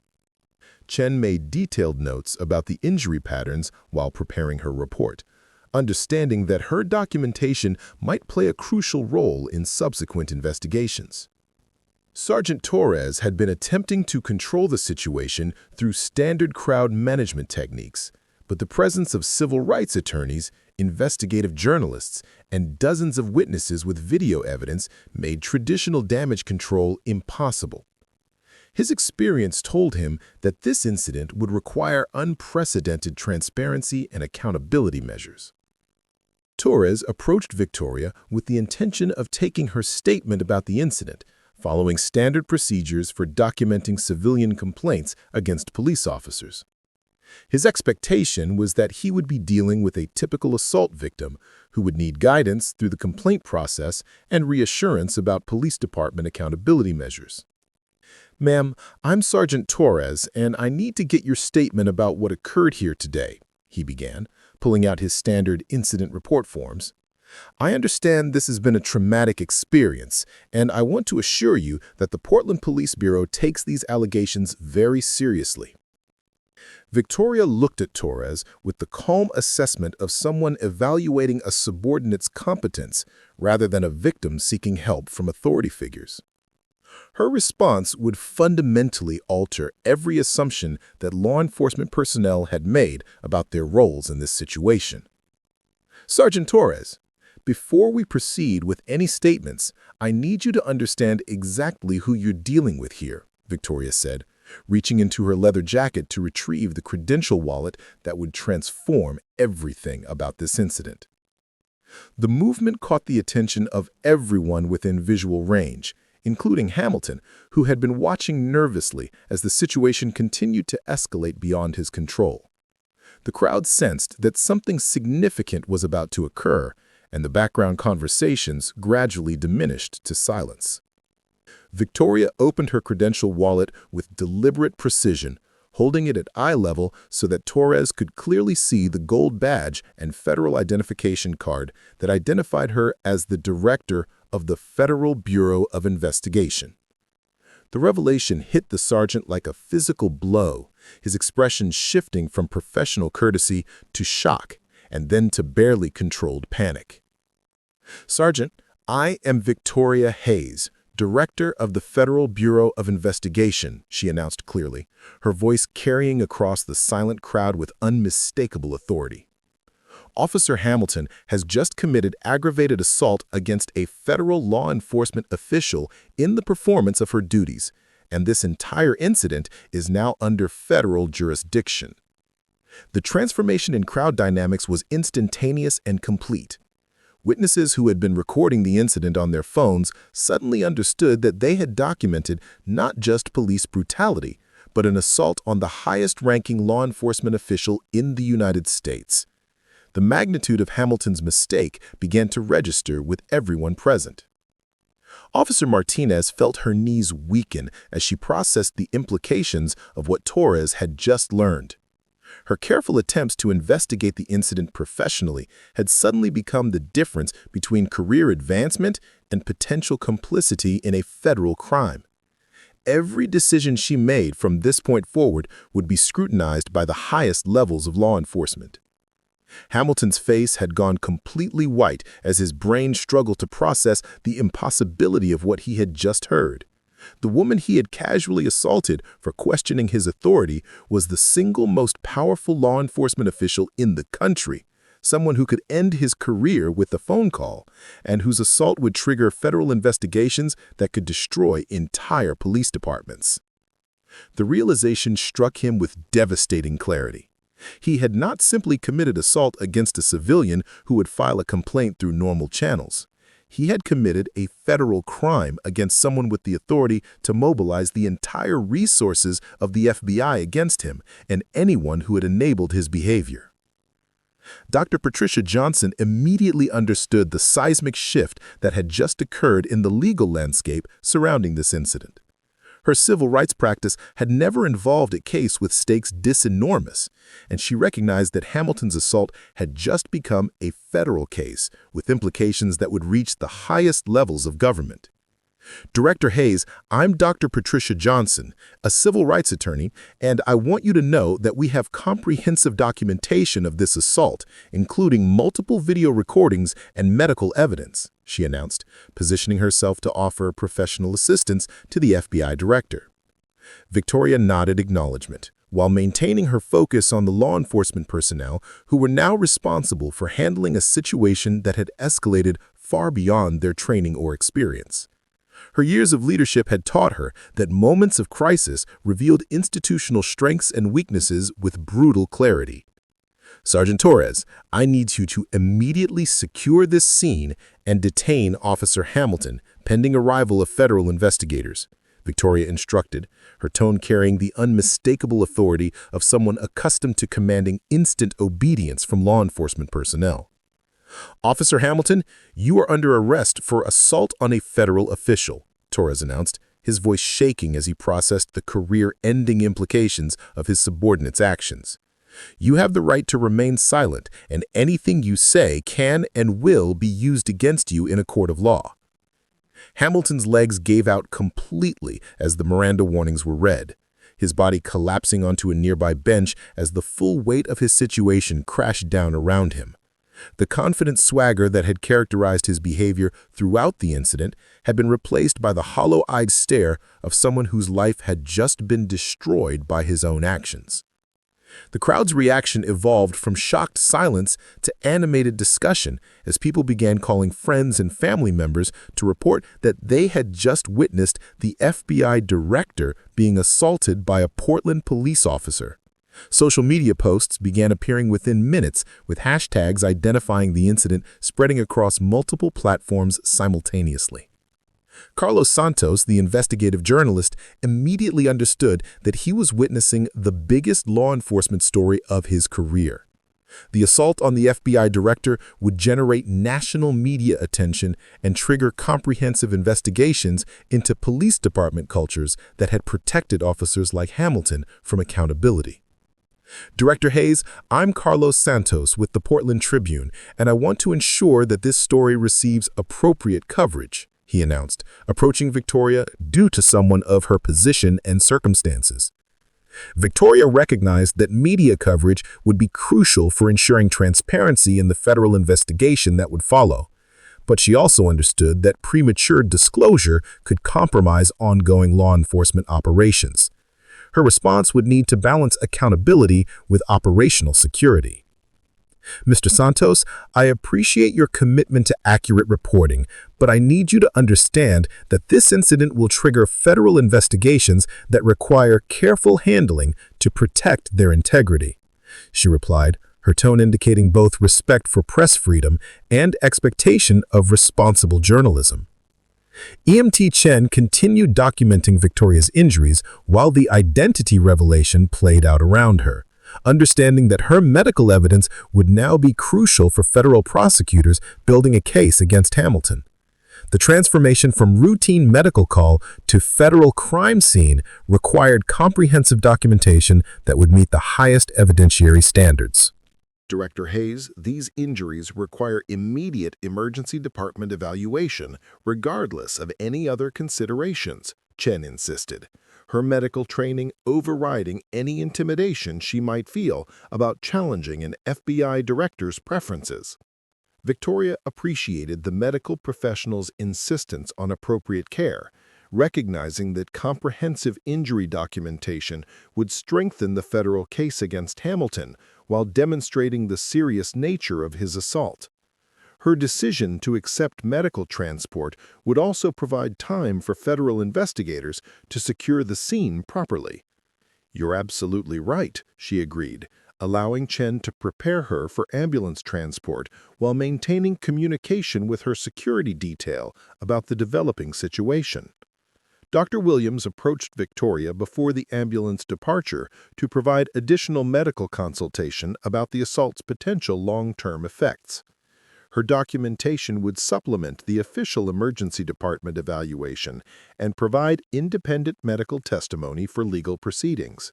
Chen made detailed notes about the injury patterns while preparing her report, understanding that her documentation might play a crucial role in subsequent investigations. Sergeant Torres had been attempting to control the situation through standard crowd management techniques, but the presence of civil rights attorneys, investigative journalists, and dozens of witnesses with video evidence made traditional damage control impossible. His experience told him that this incident would require unprecedented transparency and accountability measures. Torres approached Victoria with the intention of taking her statement about the incident, following standard procedures for documenting civilian complaints against police officers. His expectation was that he would be dealing with a typical assault victim who would need guidance through the complaint process and reassurance about police department accountability measures. "Ma'am, I'm Sergeant Torres, and I need to get your statement about what occurred here today," he began, pulling out his standard incident report forms. "I understand this has been a traumatic experience, and I want to assure you that the Portland Police Bureau takes these allegations very seriously." Victoria looked at Torres with the calm assessment of someone evaluating a subordinate's competence rather than a victim seeking help from authority figures. Her response would fundamentally alter every assumption that law enforcement personnel had made about their roles in this situation. "Sergeant Torres, before we proceed with any statements, I need you to understand exactly who you're dealing with here," Victoria said, reaching into her leather jacket to retrieve the credential wallet that would transform everything about this incident. The movement caught the attention of everyone within visual range, including Hamilton, who had been watching nervously as the situation continued to escalate beyond his control. The crowd sensed that something significant was about to occur, and the background conversations gradually diminished to silence. Victoria opened her credential wallet with deliberate precision, holding it at eye level so that Torres could clearly see the gold badge and federal identification card that identified her as the director of the Federal Bureau of Investigation. The revelation hit the sergeant like a physical blow, his expression shifting from professional courtesy to shock and then to barely controlled panic. "Sergeant, I am Victoria Hayes, Director of the Federal Bureau of Investigation," she announced clearly, her voice carrying across the silent crowd with unmistakable authority. "Officer Hamilton has just committed aggravated assault against a federal law enforcement official in the performance of her duties, and this entire incident is now under federal jurisdiction." The transformation in crowd dynamics was instantaneous and complete. Witnesses who had been recording the incident on their phones suddenly understood that they had documented not just police brutality, but an assault on the highest-ranking law enforcement official in the United States. The magnitude of Hamilton's mistake began to register with everyone present. Officer Martinez felt her knees weaken as she processed the implications of what Torres had just learned. Her careful attempts to investigate the incident professionally had suddenly become the difference between career advancement and potential complicity in a federal crime. Every decision she made from this point forward would be scrutinized by the highest levels of law enforcement. Hamilton's face had gone completely white as his brain struggled to process the impossibility of what he had just heard. The woman he had casually assaulted for questioning his authority was the single most powerful law enforcement official in the country, someone who could end his career with a phone call, and whose assault would trigger federal investigations that could destroy entire police departments. The realization struck him with devastating clarity. He had not simply committed assault against a civilian who would file a complaint through normal channels. He had committed a federal crime against someone with the authority to mobilize the entire resources of the FBI against him and anyone who had enabled his behavior. Dr. Patricia Johnson immediately understood the seismic shift that had just occurred in the legal landscape surrounding this incident. Her civil rights practice had never involved a case with stakes this enormous, and she recognized that Hamilton's assault had just become a federal case with implications that would reach the highest levels of government. "Director Hayes, I'm Dr. Patricia Johnson, a civil rights attorney, and I want you to know that we have comprehensive documentation of this assault, including multiple video recordings and medical evidence," she announced, positioning herself to offer professional assistance to the FBI director. Victoria nodded acknowledgement, while maintaining her focus on the law enforcement personnel who were now responsible for handling a situation that had escalated far beyond their training or experience. Her years of leadership had taught her that moments of crisis revealed institutional strengths and weaknesses with brutal clarity. "Sergeant Torres, I need you to immediately secure this scene and detain Officer Hamilton pending arrival of federal investigators," Victoria instructed, her tone carrying the unmistakable authority of someone accustomed to commanding instant obedience from law enforcement personnel. "Officer Hamilton, you are under arrest for assault on a federal official," Torres announced, his voice shaking as he processed the career-ending implications of his subordinate's actions. "You have the right to remain silent, and anything you say can and will be used against you in a court of law." Hamilton's legs gave out completely as the Miranda warnings were read, his body collapsing onto a nearby bench as the full weight of his situation crashed down around him. The confident swagger that had characterized his behavior throughout the incident had been replaced by the hollow-eyed stare of someone whose life had just been destroyed by his own actions. The crowd's reaction evolved from shocked silence to animated discussion as people began calling friends and family members to report that they had just witnessed the FBI director being assaulted by a Portland police officer. Social media posts began appearing within minutes, with hashtags identifying the incident spreading across multiple platforms simultaneously.
Carlos Santos, the investigative journalist, immediately understood that he was witnessing the biggest law enforcement story of his career. The assault on the FBI director would generate national media attention and trigger comprehensive investigations into police department cultures that had protected officers like Hamilton from accountability. Director Hayes, I'm Carlos Santos with the Portland Tribune, and I want to ensure that this story receives appropriate coverage, he announced, approaching Victoria due to someone of her position and circumstances. Victoria recognized that media coverage would be crucial for ensuring transparency in the federal investigation that would follow, but she also understood that premature disclosure could compromise ongoing law enforcement operations. Her response would need to balance accountability with operational security. Mr. Santos, I appreciate your commitment to accurate reporting, but I need you to understand that this incident will trigger federal investigations that require careful handling to protect their integrity, she replied, her tone indicating both respect for press freedom and expectation of responsible journalism. EMT Chen continued documenting Victoria's injuries while the identity revelation played out around her, understanding that her medical evidence would now be crucial for federal prosecutors building a case against Hamilton. The transformation from routine medical call to federal crime scene required comprehensive documentation that would meet the highest evidentiary standards.
Director Hayes, these injuries require immediate emergency department evaluation, regardless of any other considerations, Chen insisted, her medical training overriding any intimidation she might feel about challenging an FBI director's preferences. Victoria appreciated the medical professional's insistence on appropriate care, recognizing that comprehensive injury documentation would strengthen the federal case against Hamilton while demonstrating the serious nature of his assault. Her decision to accept medical transport would also provide time for federal investigators to secure the scene properly. You're absolutely right, she agreed, allowing Chen to prepare her for ambulance transport while maintaining communication with her security detail about the developing situation. Dr. Williams approached Victoria before the ambulance departure to provide additional medical consultation about the assault's potential long-term effects. Her documentation would supplement the official emergency department evaluation and provide independent medical testimony for legal proceedings.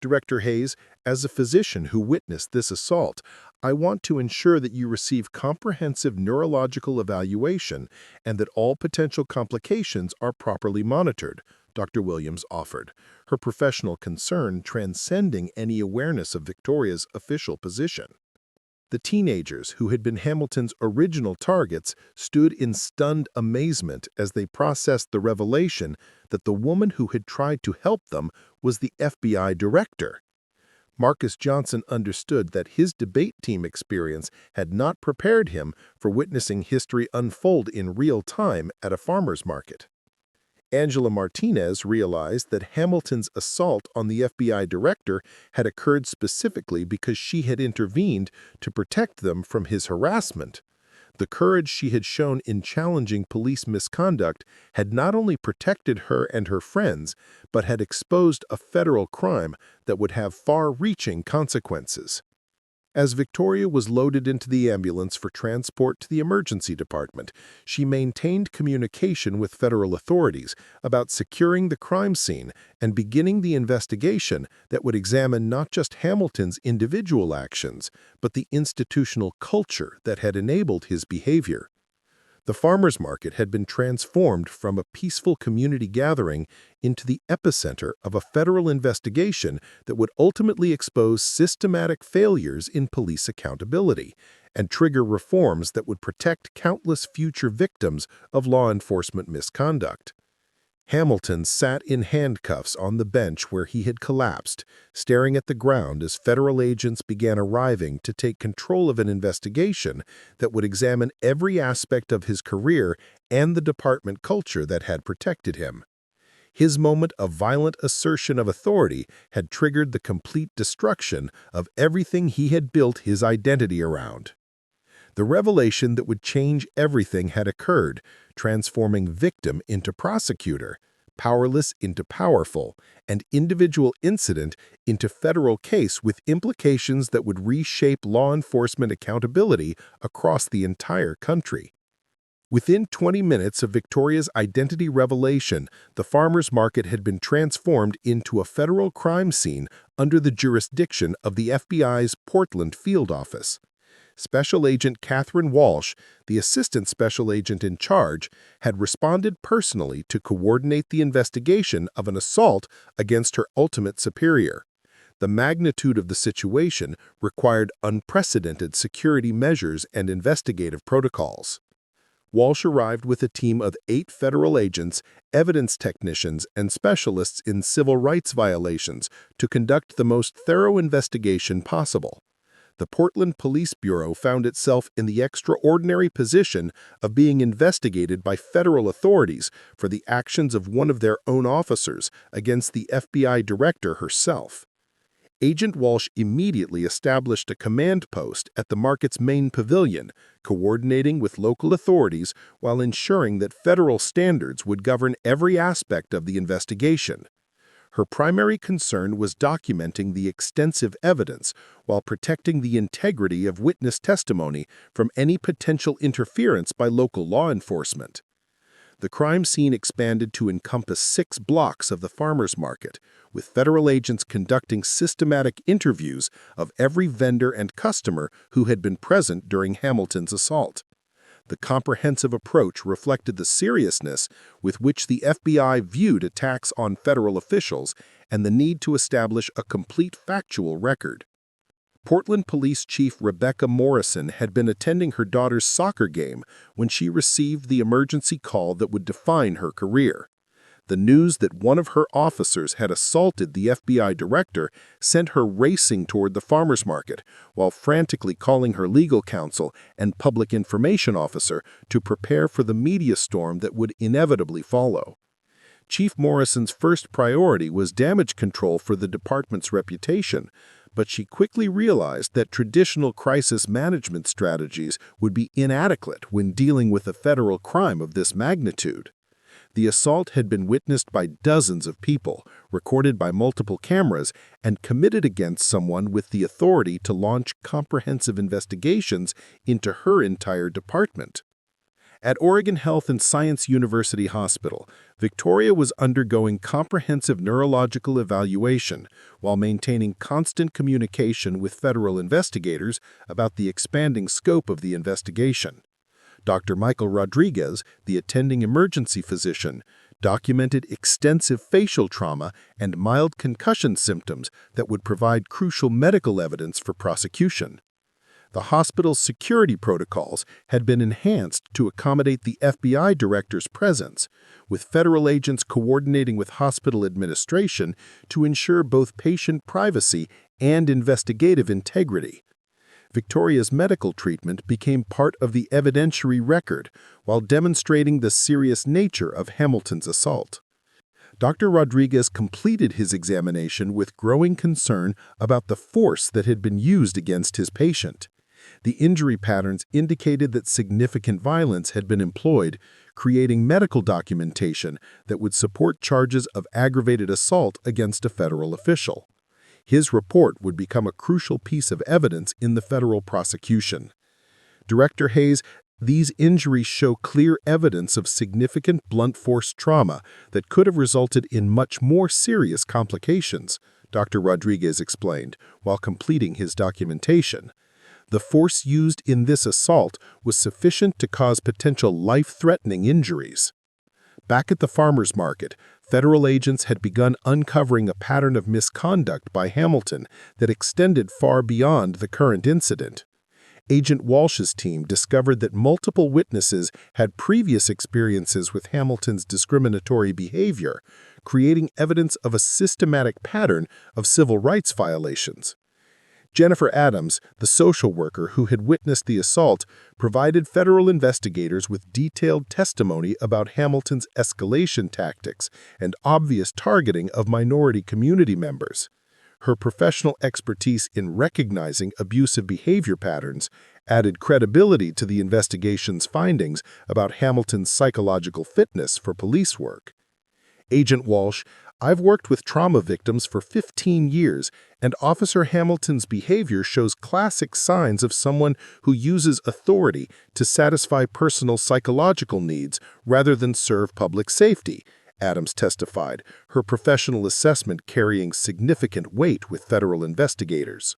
Director Hayes, as a physician who witnessed this assault, I want to ensure that you receive comprehensive neurological evaluation and that all potential complications are properly monitored, Dr. Williams offered, her professional concern transcending any awareness of Victoria's official position. The teenagers, who had been Hamilton's original targets, stood in stunned amazement as they processed the revelation that the woman who had tried to help them was the FBI director. Marcus Johnson understood that his debate team experience had not prepared him for witnessing history unfold in real time at a farmer's market. Angela Martinez realized that Hamilton's assault on the FBI director had occurred specifically because she had intervened to protect them from his harassment. The courage she had shown in challenging police misconduct had not only protected her and her friends, but had exposed a federal crime that would have far-reaching consequences. As Victoria was loaded into the ambulance for transport to the emergency department, she maintained communication with federal authorities about securing the crime scene and beginning the investigation that would examine not just Hamilton's individual actions, but the institutional culture that had enabled his behavior. The farmers' market had been transformed from a peaceful community gathering into the epicenter of a federal investigation that would ultimately expose systematic failures in police accountability and trigger reforms that would protect countless future victims of law enforcement misconduct. Hamilton sat in handcuffs on the bench where he had collapsed, staring at the ground as federal agents began arriving to take control of an investigation that would examine every aspect of his career and the department culture that had protected him. His moment of violent assertion of authority had triggered the complete destruction of everything he had built his identity around.
The revelation that would change everything had occurred, transforming victim into prosecutor, powerless into powerful, and individual incident into federal case with implications that would reshape law enforcement accountability across the entire country. Within 20 minutes of Victoria's identity revelation, the farmers market had been transformed into a federal crime scene under the jurisdiction of the FBI's Portland field office. Special Agent Catherine Walsh, the assistant special agent in charge, had responded personally to coordinate the investigation of an assault against her ultimate superior. The magnitude of the situation required unprecedented security measures and investigative protocols. Walsh arrived with a team of 8 federal agents, evidence technicians, and specialists in civil rights violations to conduct the most thorough investigation possible. The Portland Police Bureau found itself in the extraordinary position of being investigated by federal authorities for the actions of one of their own officers against the FBI director herself. Agent Walsh immediately established a command post at the market's main pavilion, coordinating with local authorities while ensuring that federal standards would govern every aspect of the investigation. Her primary concern was documenting the extensive evidence while protecting the integrity of witness testimony from any potential interference by local law enforcement. The crime scene expanded to encompass 6 blocks of the farmers market, with federal agents conducting systematic interviews of every vendor and customer who had been present during Hamilton's assault. The comprehensive approach reflected the seriousness with which the FBI viewed attacks on federal officials and the need to establish a complete factual record. Portland Police Chief Rebecca Morrison had been attending her daughter's soccer game when she received the emergency call that would define her career. The news that one of her officers had assaulted the FBI director sent her racing toward the farmers market while frantically calling her legal counsel and public information officer to prepare for the media storm that would inevitably follow. Chief Morrison's first priority was damage control for the department's reputation, but she quickly realized that traditional crisis management strategies would be inadequate when dealing with a federal crime of this magnitude. The assault had been witnessed by dozens of people, recorded by multiple cameras, and committed against someone with the authority to launch comprehensive investigations into her entire department. At Oregon Health and Science University Hospital, Victoria was undergoing comprehensive neurological evaluation while maintaining constant communication with federal investigators about the expanding scope of the investigation. Dr. Michael Rodriguez, the attending emergency physician, documented extensive facial trauma and mild concussion symptoms that would provide crucial medical evidence for prosecution. The hospital's security protocols had been enhanced to accommodate the FBI director's presence, with federal agents coordinating with hospital administration to ensure both patient privacy and investigative integrity. Victoria's medical treatment became part of the evidentiary record while demonstrating the serious nature of Hamilton's assault. Dr. Rodriguez completed his examination with growing concern about the force that had been used against his patient. The injury patterns indicated that significant violence had been employed, creating medical documentation that would support charges of aggravated assault against a federal official. His report would become a crucial piece of evidence in the federal prosecution. Director Hayes, these injuries show clear evidence of significant blunt force trauma that could have resulted in much more serious complications, Dr. Rodriguez explained, while completing his documentation. The force used in this assault was sufficient to cause potential life-threatening injuries. Back at the farmers market, federal agents had begun uncovering a pattern of misconduct by Hamilton that extended far beyond the current incident. Agent Walsh's team discovered that multiple witnesses had previous experiences with Hamilton's discriminatory behavior, creating evidence of a systematic pattern of civil rights violations. Jennifer Adams, the social worker who had witnessed the assault, provided federal investigators with detailed testimony about Hamilton's escalation tactics and obvious targeting of minority community members. Her professional expertise in recognizing abusive behavior patterns, added credibility to the investigation's findings about Hamilton's psychological fitness for police work. Agent Walsh, I've worked with trauma victims for 15 years, and Officer Hamilton's behavior shows classic signs of someone who uses authority to satisfy personal psychological needs rather than serve public safety, Adams testified, her professional assessment carrying significant weight with federal investigators.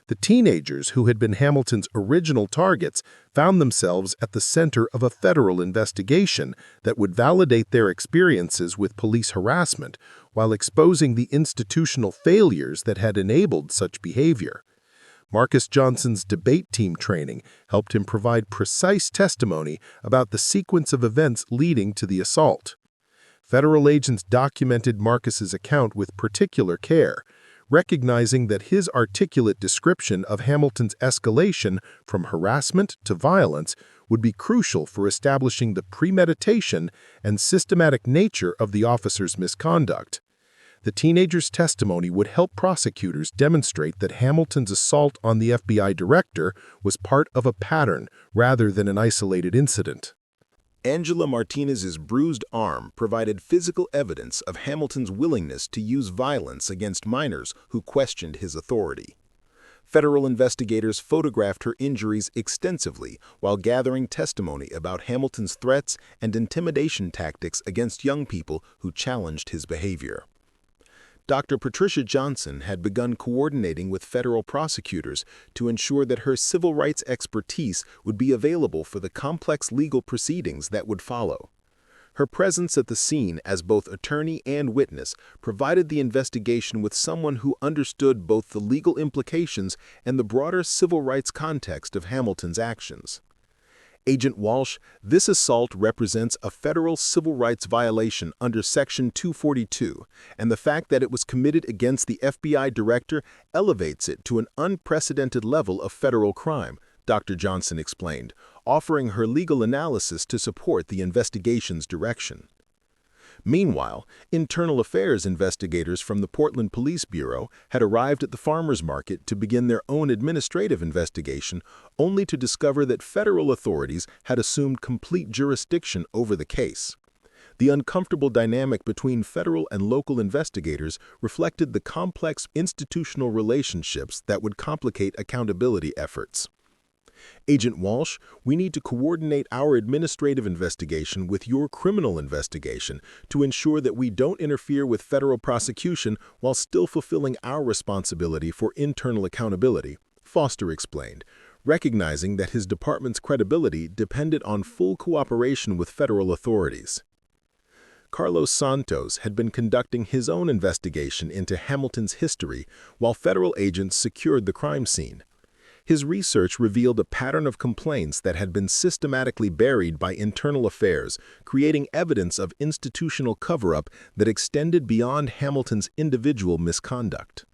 The teenagers who had been Hamilton's original targets found themselves at the center of a federal investigation that would validate their experiences with police harassment while exposing the institutional failures that had enabled such behavior. Marcus Johnson's debate team training helped him provide precise testimony about the sequence of events leading to the assault. Federal agents documented Marcus's account with particular care, recognizing that his articulate description of Hamilton's escalation from harassment to violence would be crucial for establishing the premeditation and systematic nature of the officer's misconduct. The teenager's testimony would help prosecutors demonstrate that Hamilton's assault on the FBI director was part of a pattern rather than an isolated incident.
Angela Martinez's bruised arm provided physical evidence of Hamilton's willingness to use violence against minors who questioned his authority. Federal investigators photographed her injuries extensively while gathering testimony about Hamilton's threats and intimidation tactics against young people who challenged his behavior. Dr. Patricia Johnson had begun coordinating with federal prosecutors to ensure that her civil rights expertise would be available for the complex legal proceedings that would follow. Her presence at the scene as both attorney and witness provided the investigation with someone who understood both the legal implications and the broader civil rights context of Hamilton's actions. Agent Walsh, this assault represents a federal civil rights violation under Section 242, and the fact that it was committed against the FBI director elevates it to an unprecedented level of federal crime, Dr. Johnson explained, offering her legal analysis to support the investigation's direction. Meanwhile, internal affairs investigators from the Portland Police Bureau had arrived at the farmers market to begin their own administrative investigation, only to discover that federal authorities had assumed complete jurisdiction over the case. The uncomfortable dynamic between federal and local investigators reflected the complex institutional relationships that would complicate accountability efforts. Agent Walsh, we need to coordinate our administrative investigation with your criminal investigation to ensure that we don't interfere with federal prosecution while still fulfilling our responsibility for internal accountability, Foster explained, recognizing that his department's credibility depended on full cooperation with federal authorities. Carlos Santos had been conducting his own investigation into Hamilton's history while federal agents secured the crime scene. His research revealed a pattern of complaints that had been systematically buried by internal affairs, creating evidence of institutional cover-up that extended beyond Hamilton's individual misconduct.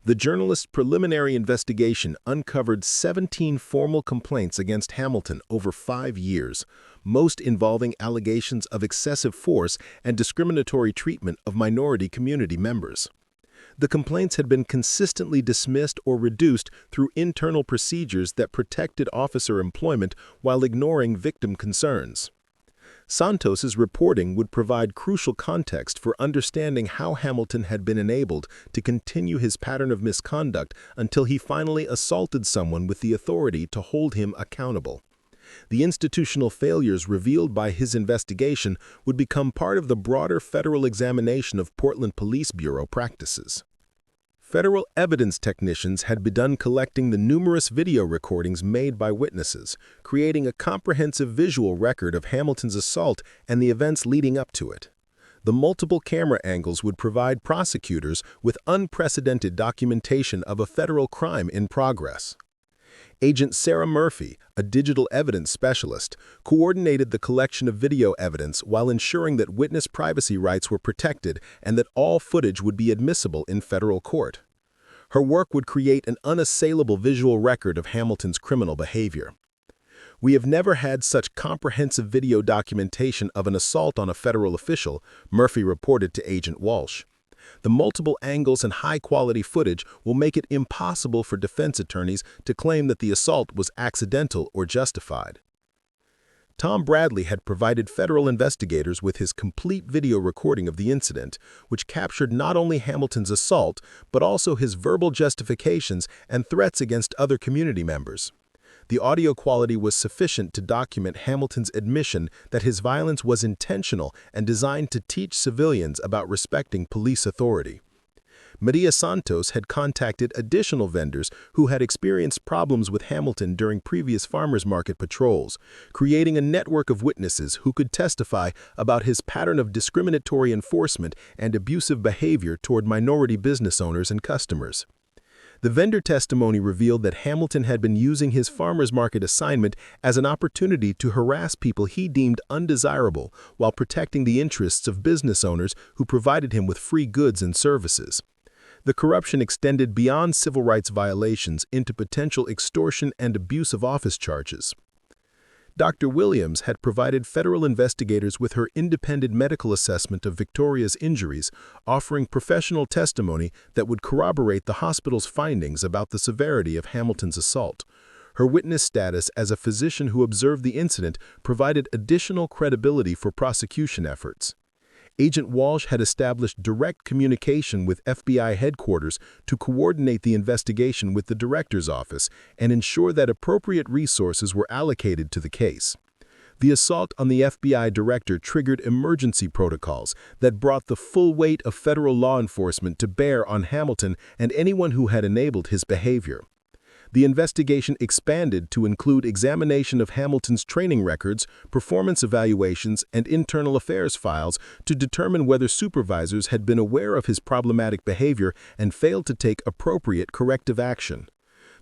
The journalist's preliminary investigation uncovered 17 formal complaints against Hamilton over 5 years, most involving allegations of excessive force and discriminatory treatment of minority community members. The complaints had been consistently dismissed or reduced through internal procedures that protected officer employment while ignoring victim concerns. Santos's reporting would provide crucial context for understanding how Hamilton had been enabled to continue his pattern of misconduct until he finally assaulted someone with the authority to hold him accountable. The institutional failures revealed by his investigation would become part of the broader federal examination of Portland Police Bureau practices. Federal evidence technicians had begun collecting the numerous video recordings made by witnesses, creating a comprehensive visual record of Hamilton's assault and the events leading up to it. The multiple camera angles would provide prosecutors with unprecedented documentation of a federal crime in progress. Agent Sarah Murphy, a digital evidence specialist, coordinated the collection of video evidence while ensuring that witness privacy rights were protected and that all footage would be admissible in federal court. Her work would create an unassailable visual record of Hamilton's criminal behavior. "We have never had such comprehensive video documentation of an assault on a federal official," Murphy reported to Agent Walsh.
The multiple angles and high-quality footage will make it impossible for defense attorneys to claim that the assault was accidental or justified. Tom Bradley had provided federal investigators with his complete video recording of the incident, which captured not only Hamilton's assault, but also his verbal justifications and threats against other community members. The audio quality was sufficient to document Hamilton's admission that his violence was intentional and designed to teach civilians about respecting police authority. Maria Santos had contacted additional vendors who had experienced problems with Hamilton during previous farmers market patrols, creating a network of witnesses who could testify about his pattern of discriminatory enforcement and abusive behavior toward minority business owners and customers. The vendor testimony revealed that Hamilton had been using his farmers market assignment as an opportunity to harass people he deemed undesirable while protecting the interests of business owners who provided him with free goods and services. The corruption extended beyond civil rights violations into potential extortion and abuse of office charges. Dr. Williams had provided federal investigators with her independent medical assessment of Victoria's injuries, offering professional testimony that would corroborate the hospital's findings about the severity of Hamilton's assault. Her witness status as a physician who observed the incident provided additional credibility for prosecution efforts. Agent Walsh had established direct communication with FBI headquarters to coordinate the investigation with the director's office and ensure that appropriate resources were allocated to the case. The assault on the FBI director triggered emergency protocols that brought the full weight of federal law enforcement to bear on Hamilton and anyone who had enabled his behavior. The investigation expanded to include examination of Hamilton's training records, performance evaluations, and internal affairs files to determine whether supervisors had been aware of his problematic behavior and failed to take appropriate corrective action.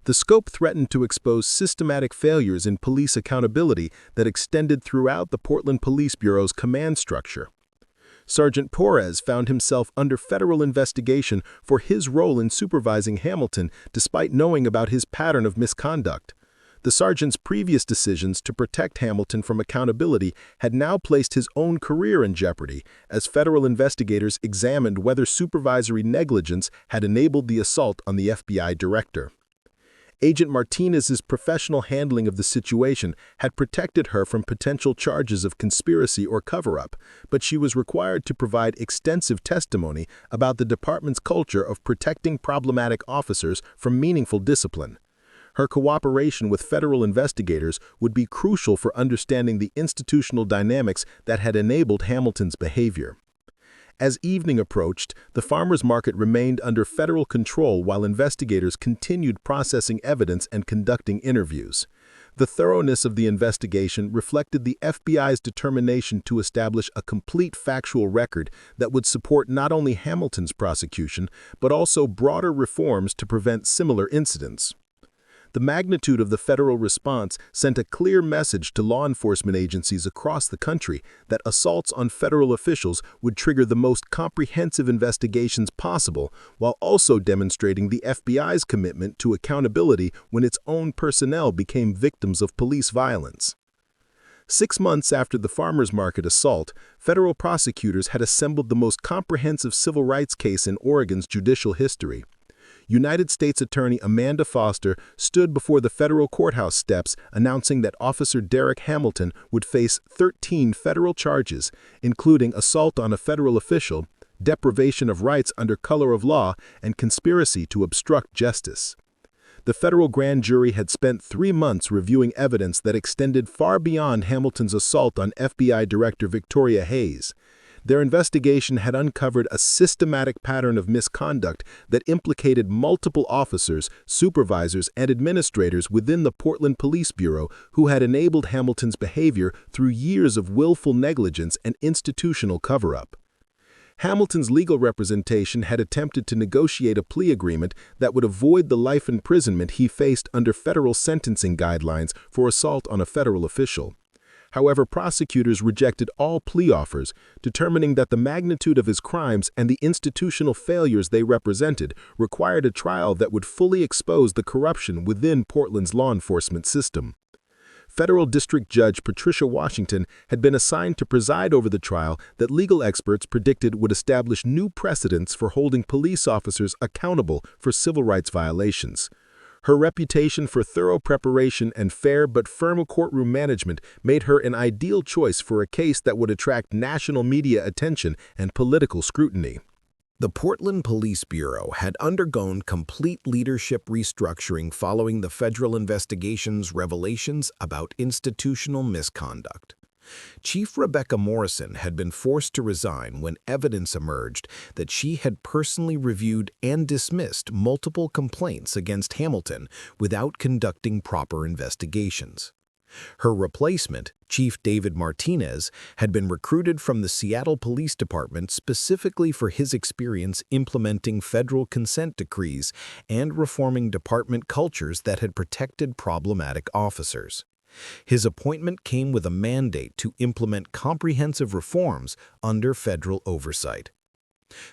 The scope threatened to expose systematic failures in police accountability that extended throughout the Portland Police Bureau's command structure. Sergeant Porres found himself under federal investigation for his role in supervising Hamilton despite knowing about his pattern of misconduct. The sergeant's previous decisions to protect Hamilton from accountability had now placed his own career in jeopardy as federal investigators examined whether supervisory negligence had enabled the assault on the FBI director. Agent Martinez's professional handling of the situation had protected her from potential charges of conspiracy or cover-up, but she was required to provide extensive testimony about the department's culture of protecting problematic officers from meaningful discipline. Her cooperation with federal investigators would be crucial for understanding the institutional dynamics that had enabled Hamilton's behavior. As evening approached, the farmers market remained under federal control while investigators continued processing evidence and conducting interviews. The thoroughness of the investigation reflected the FBI's determination to establish a complete factual record that would support not only Hamilton's prosecution, but also broader reforms to prevent similar incidents. The magnitude of the federal response sent a clear message to law enforcement agencies across the country that assaults on federal officials would trigger the most comprehensive investigations possible, while also demonstrating the FBI's commitment to accountability when its own personnel became victims of police violence. 6 months after the farmers market assault, federal prosecutors had assembled the most comprehensive civil rights case in Oregon's judicial history. United States Attorney Amanda Foster stood before the federal courthouse steps announcing that Officer Derek Hamilton would face 13 federal charges, including assault on a federal official, deprivation of rights under color of law, and conspiracy to obstruct justice. The federal grand jury had spent 3 months reviewing evidence that extended far beyond Hamilton's assault on FBI Director Victoria Hayes. Their investigation had uncovered a systematic pattern of misconduct that implicated multiple officers, supervisors, and administrators within the Portland Police Bureau who had enabled Hamilton's behavior through years of willful negligence and institutional cover-up. Hamilton's legal representation had attempted to negotiate a plea agreement that would avoid the life imprisonment he faced under federal sentencing guidelines for assault on a federal official. However, prosecutors rejected all plea offers, determining that the magnitude of his crimes and the institutional failures they represented required a trial that would fully expose the corruption within Portland's law enforcement system. Federal District Judge Patricia Washington had been assigned to preside over the trial that legal experts predicted would establish new precedents for holding police officers accountable for civil rights violations. Her reputation for thorough preparation and fair but firm courtroom management made her an ideal choice for a case that would attract national media attention and political scrutiny.
The Portland Police Bureau had undergone complete leadership restructuring following the federal investigation's revelations about institutional misconduct. Chief Rebecca Morrison had been forced to resign when evidence emerged that she had personally reviewed and dismissed multiple complaints against Hamilton without conducting proper investigations. Her replacement, Chief David Martinez, had been recruited from the Seattle Police Department specifically for his experience implementing federal consent decrees and reforming department cultures that had protected problematic officers. His appointment came with a mandate to implement comprehensive reforms under federal oversight.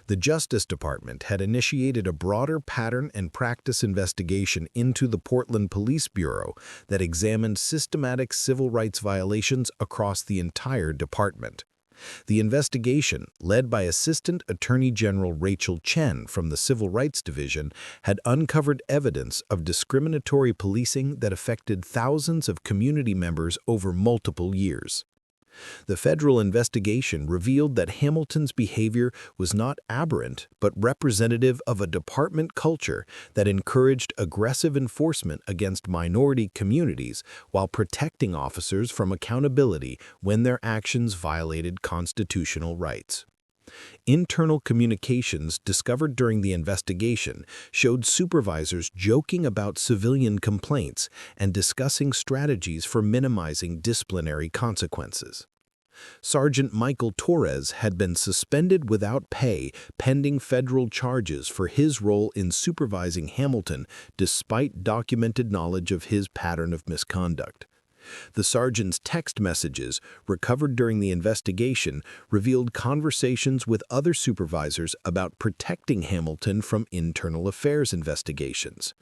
The Justice Department had initiated a broader pattern and practice investigation into the Portland Police Bureau that examined systematic civil rights violations across the entire department. The investigation, led by Assistant Attorney General Rachel Chen from the Civil Rights Division, had uncovered evidence of discriminatory policing that affected thousands of community members over multiple years. The federal investigation revealed that Hamilton's behavior was not aberrant but representative of a department culture that encouraged aggressive enforcement against minority communities while protecting officers from accountability when their actions violated constitutional rights. Internal communications discovered during the investigation showed supervisors joking about civilian complaints and discussing strategies for minimizing disciplinary consequences. Sergeant Michael Torres had been suspended without pay pending federal charges for his role in supervising Hamilton despite documented knowledge of his pattern of misconduct. The sergeant's text messages, recovered during the investigation, revealed conversations with other supervisors about protecting Hamilton from internal affairs investigations.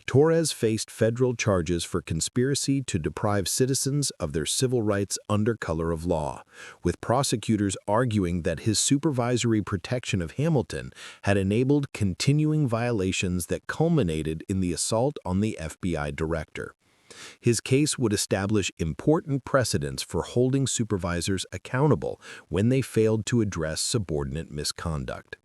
Torres faced federal charges for conspiracy to deprive citizens of their civil rights under color of law, with prosecutors arguing that his supervisory protection of Hamilton had enabled continuing violations that culminated in the assault on the FBI director. His case would establish important precedents for holding supervisors accountable when they failed to address subordinate misconduct.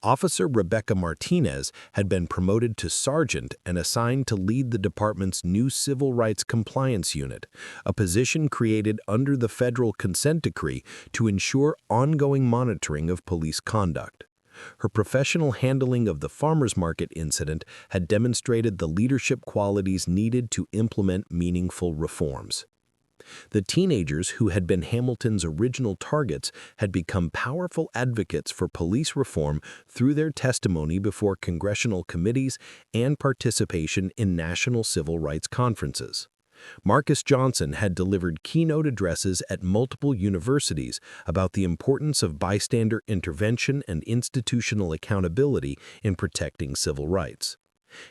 Officer Rebecca Martinez had been promoted to sergeant and assigned to lead the department's new Civil Rights Compliance Unit, a position created under the federal consent decree to ensure ongoing monitoring of police conduct. Her professional handling of the farmers market incident had demonstrated the leadership qualities needed to implement meaningful reforms. The teenagers who had been Hamilton's original targets had become powerful advocates for police reform through their testimony before congressional committees and participation in national civil rights conferences. Marcus Johnson had delivered keynote addresses at multiple universities about the importance of bystander intervention and institutional accountability in protecting civil rights.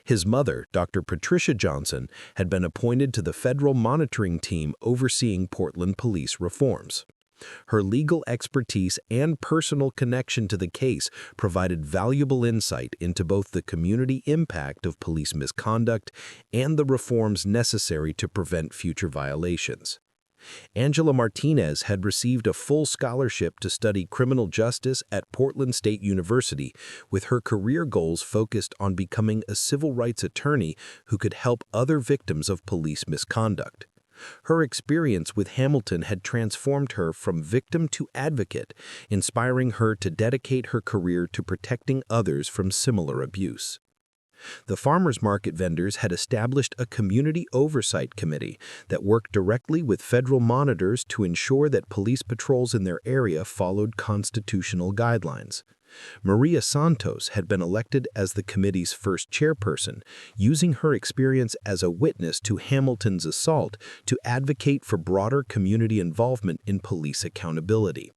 His mother, Dr. Patricia Johnson, had been appointed to the federal monitoring team overseeing Portland police reforms. Her legal expertise and personal connection to the case provided valuable insight into both the community impact of police misconduct and the reforms necessary to prevent future violations. Angela Martinez had received a full scholarship to study criminal justice at Portland State University, with her career goals focused on becoming a civil rights attorney who could help other victims of police misconduct. Her experience with Hamilton had transformed her from victim to advocate, inspiring her to dedicate her career to protecting others from similar abuse. The farmers market vendors had established a community oversight committee that worked directly with federal monitors to ensure that police patrols in their area followed constitutional guidelines. Maria Santos had been elected as the committee's first chairperson, using her experience as a witness to Hamilton's assault to advocate for broader community involvement in police accountability.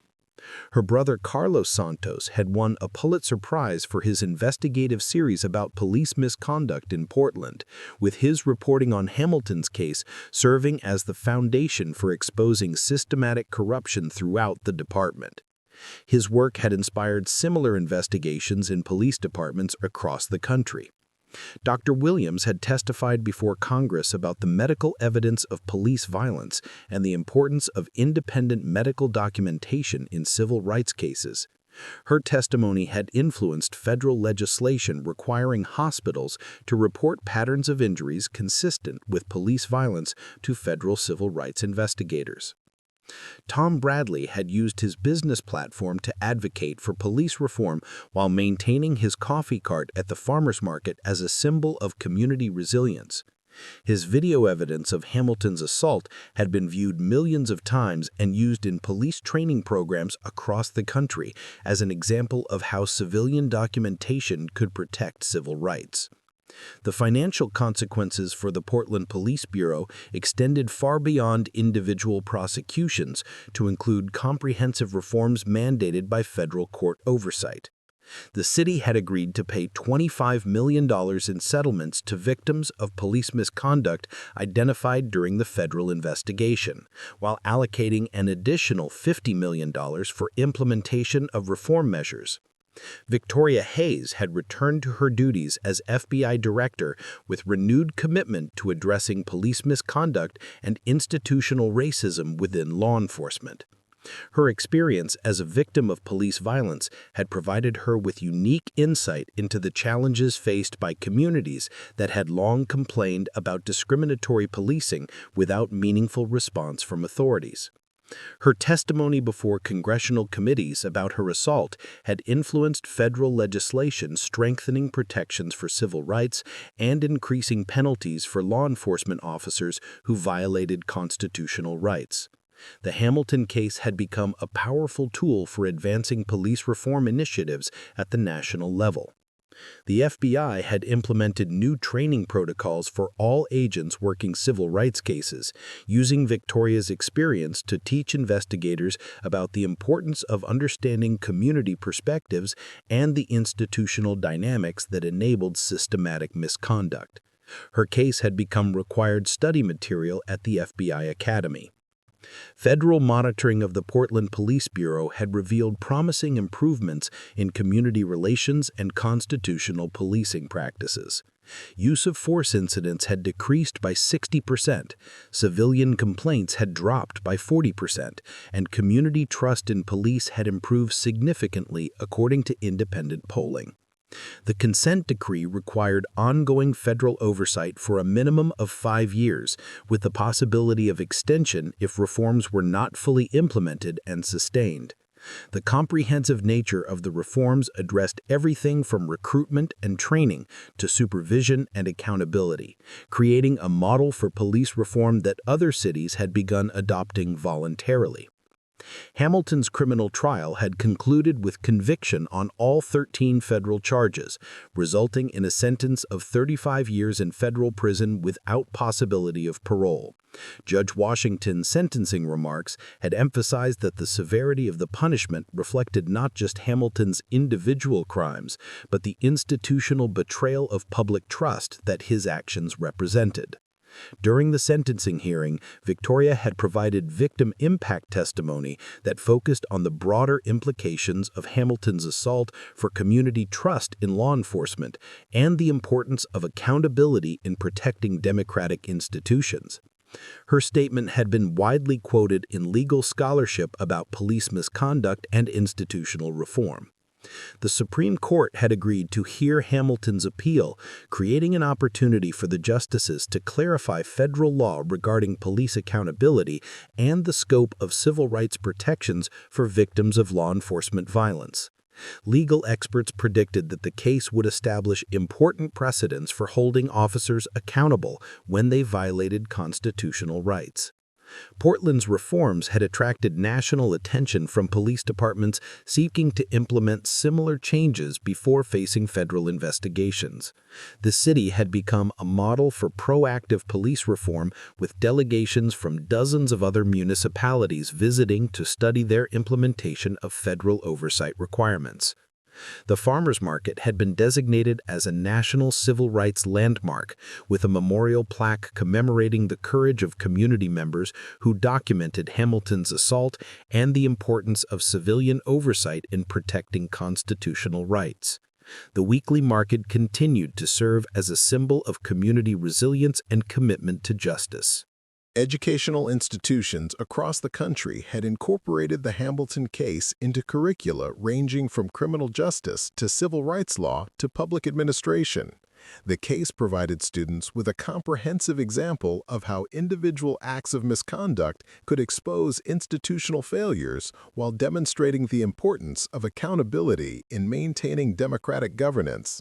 Her brother Carlos Santos had won a Pulitzer Prize for his investigative series about police misconduct in Portland, with his reporting on Hamilton's case serving as the foundation for exposing systematic corruption throughout the department. His work had inspired similar investigations in police departments across the country. Dr. Williams had testified before Congress about the medical evidence of police violence and the importance of independent medical documentation in civil rights cases. Her testimony had influenced federal legislation requiring hospitals to report patterns of injuries consistent with police violence to federal civil rights investigators. Tom Bradley had used his business platform to advocate for police reform while maintaining his coffee cart at the farmers market as a symbol of community resilience. His video evidence of Hamilton's assault had been viewed millions of times and used in police training programs across the country as an example of how civilian documentation could protect civil rights. The financial consequences for the Portland Police Bureau extended far beyond individual prosecutions to include comprehensive reforms mandated by federal court oversight. The city had agreed to pay $25 million in settlements to victims of police misconduct identified during the federal investigation, while allocating an additional $50 million for implementation of reform measures. Victoria Hayes had returned to her duties as FBI director with renewed commitment to addressing police misconduct and institutional racism within law enforcement. Her experience as a victim of police violence had provided her with unique insight into the challenges faced by communities that had long complained about discriminatory policing without meaningful response from authorities. Her testimony before congressional committees about her assault had influenced federal legislation strengthening protections for civil rights and increasing penalties for law enforcement officers who violated constitutional rights. The Hamilton case had become a powerful tool for advancing police reform initiatives at the national level. The FBI had implemented new training protocols for all agents working civil rights cases, using Victoria's experience to teach investigators about the importance of understanding community perspectives and the institutional dynamics that enabled systematic misconduct. Her case had become required study material at the FBI Academy. Federal monitoring of the Portland Police Bureau had revealed promising improvements in community relations and constitutional policing practices. Use of force incidents had decreased by 60%, civilian complaints had dropped by 40%, and community trust in police had improved significantly according to independent polling. The consent decree required ongoing federal oversight for a minimum of 5 years, with the possibility of extension if reforms were not fully implemented and sustained. The comprehensive nature of the reforms addressed everything from recruitment and training to supervision and accountability, creating a model for police reform that other cities had begun adopting voluntarily. Hamilton's criminal trial had concluded with conviction on all 13 federal charges, resulting in a sentence of 35 years in federal prison without possibility of parole. Judge Washington's sentencing remarks had emphasized that the severity of the punishment reflected not just Hamilton's individual crimes, but the institutional betrayal of public trust that his actions represented. During the sentencing hearing, Victoria had provided victim impact testimony that focused on the broader implications of Hamilton's assault for community trust in law enforcement and the importance of accountability in protecting democratic institutions. Her statement had been widely quoted in legal scholarship about police misconduct and institutional reform. The Supreme Court had agreed to hear Hamilton's appeal, creating an opportunity for the justices to clarify federal law regarding police accountability and the scope of civil rights protections for victims of law enforcement violence. Legal experts predicted that the case would establish important precedents for holding officers accountable when they violated constitutional rights. Portland's reforms had attracted national attention from police departments seeking to implement similar changes before facing federal investigations. The city had become a model for proactive police reform, with delegations from dozens of other municipalities visiting to study their implementation of federal oversight requirements. The farmers market had been designated as a national civil rights landmark, with a memorial plaque commemorating the courage of community members who documented Hamilton's assault and the importance of civilian oversight in protecting constitutional rights. The weekly market continued to serve as a symbol of community resilience and commitment to justice.
Educational institutions across the country had incorporated the Hamilton case into curricula ranging from criminal justice to civil rights law to public administration. The case provided students with a comprehensive example of how individual acts of misconduct could expose institutional failures while demonstrating the importance of accountability in maintaining democratic governance.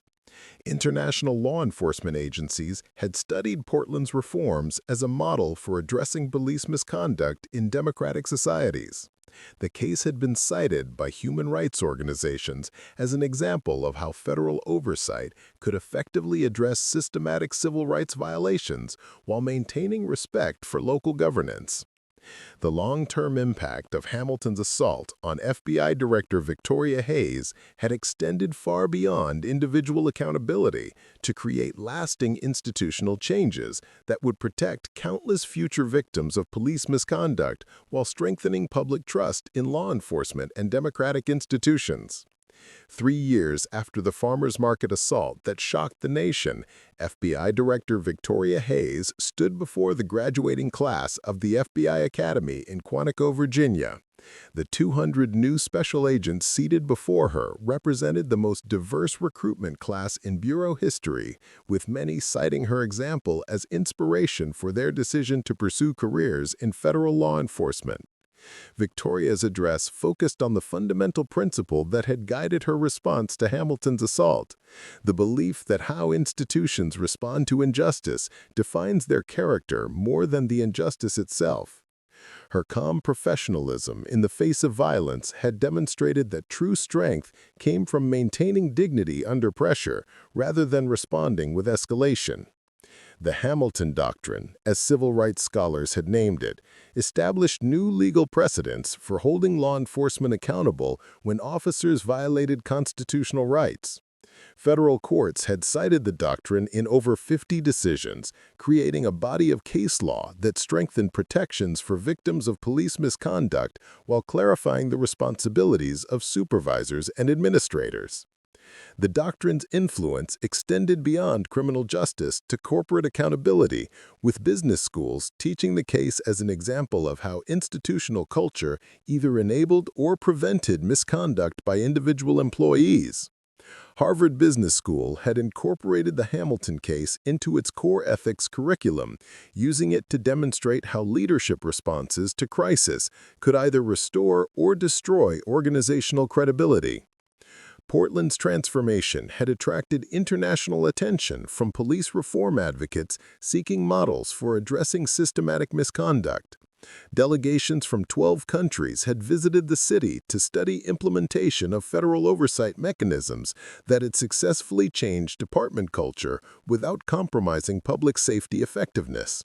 International law enforcement agencies had studied Portland's reforms as a model for addressing police misconduct in democratic societies. The case had been cited by human rights organizations as an example of how federal oversight could effectively address systematic civil rights violations while maintaining respect for local governance. The long-term impact of Hamilton's assault on FBI Director Victoria Hayes had extended far beyond individual accountability to create lasting institutional changes that would protect countless future victims of police misconduct while strengthening public trust in law enforcement and democratic institutions. 3 years after the farmers market assault that shocked the nation, FBI Director Victoria Hayes stood before the graduating class of the FBI Academy in Quantico, Virginia. The 200 new special agents seated before her represented the most diverse recruitment class in Bureau history, with many citing her example as inspiration for their decision to pursue careers in federal law enforcement. Victoria's address focused on the fundamental principle that had guided her response to Hamilton's assault: the belief that how institutions respond to injustice defines their character more than the injustice itself. Her calm professionalism in the face of violence had demonstrated that true strength came from maintaining dignity under pressure rather than responding with escalation. The Hamilton Doctrine, as civil rights scholars had named it, established new legal precedents for holding law enforcement accountable when officers violated constitutional rights. Federal courts had cited the doctrine in over 50 decisions, creating a body of case law that strengthened protections for victims of police misconduct while clarifying the responsibilities of supervisors and administrators. The doctrine's influence extended beyond criminal justice to corporate accountability, with business schools teaching the case as an example of how institutional culture either enabled or prevented misconduct by individual employees. Harvard Business School had incorporated the Hamilton case into its core ethics curriculum, using it to demonstrate how leadership responses to crisis could either restore or destroy organizational credibility. Portland's transformation had attracted international attention from police reform advocates seeking models for addressing systematic misconduct. Delegations from 12 countries had visited the city to study implementation of federal oversight mechanisms that had successfully changed department culture without compromising public safety effectiveness.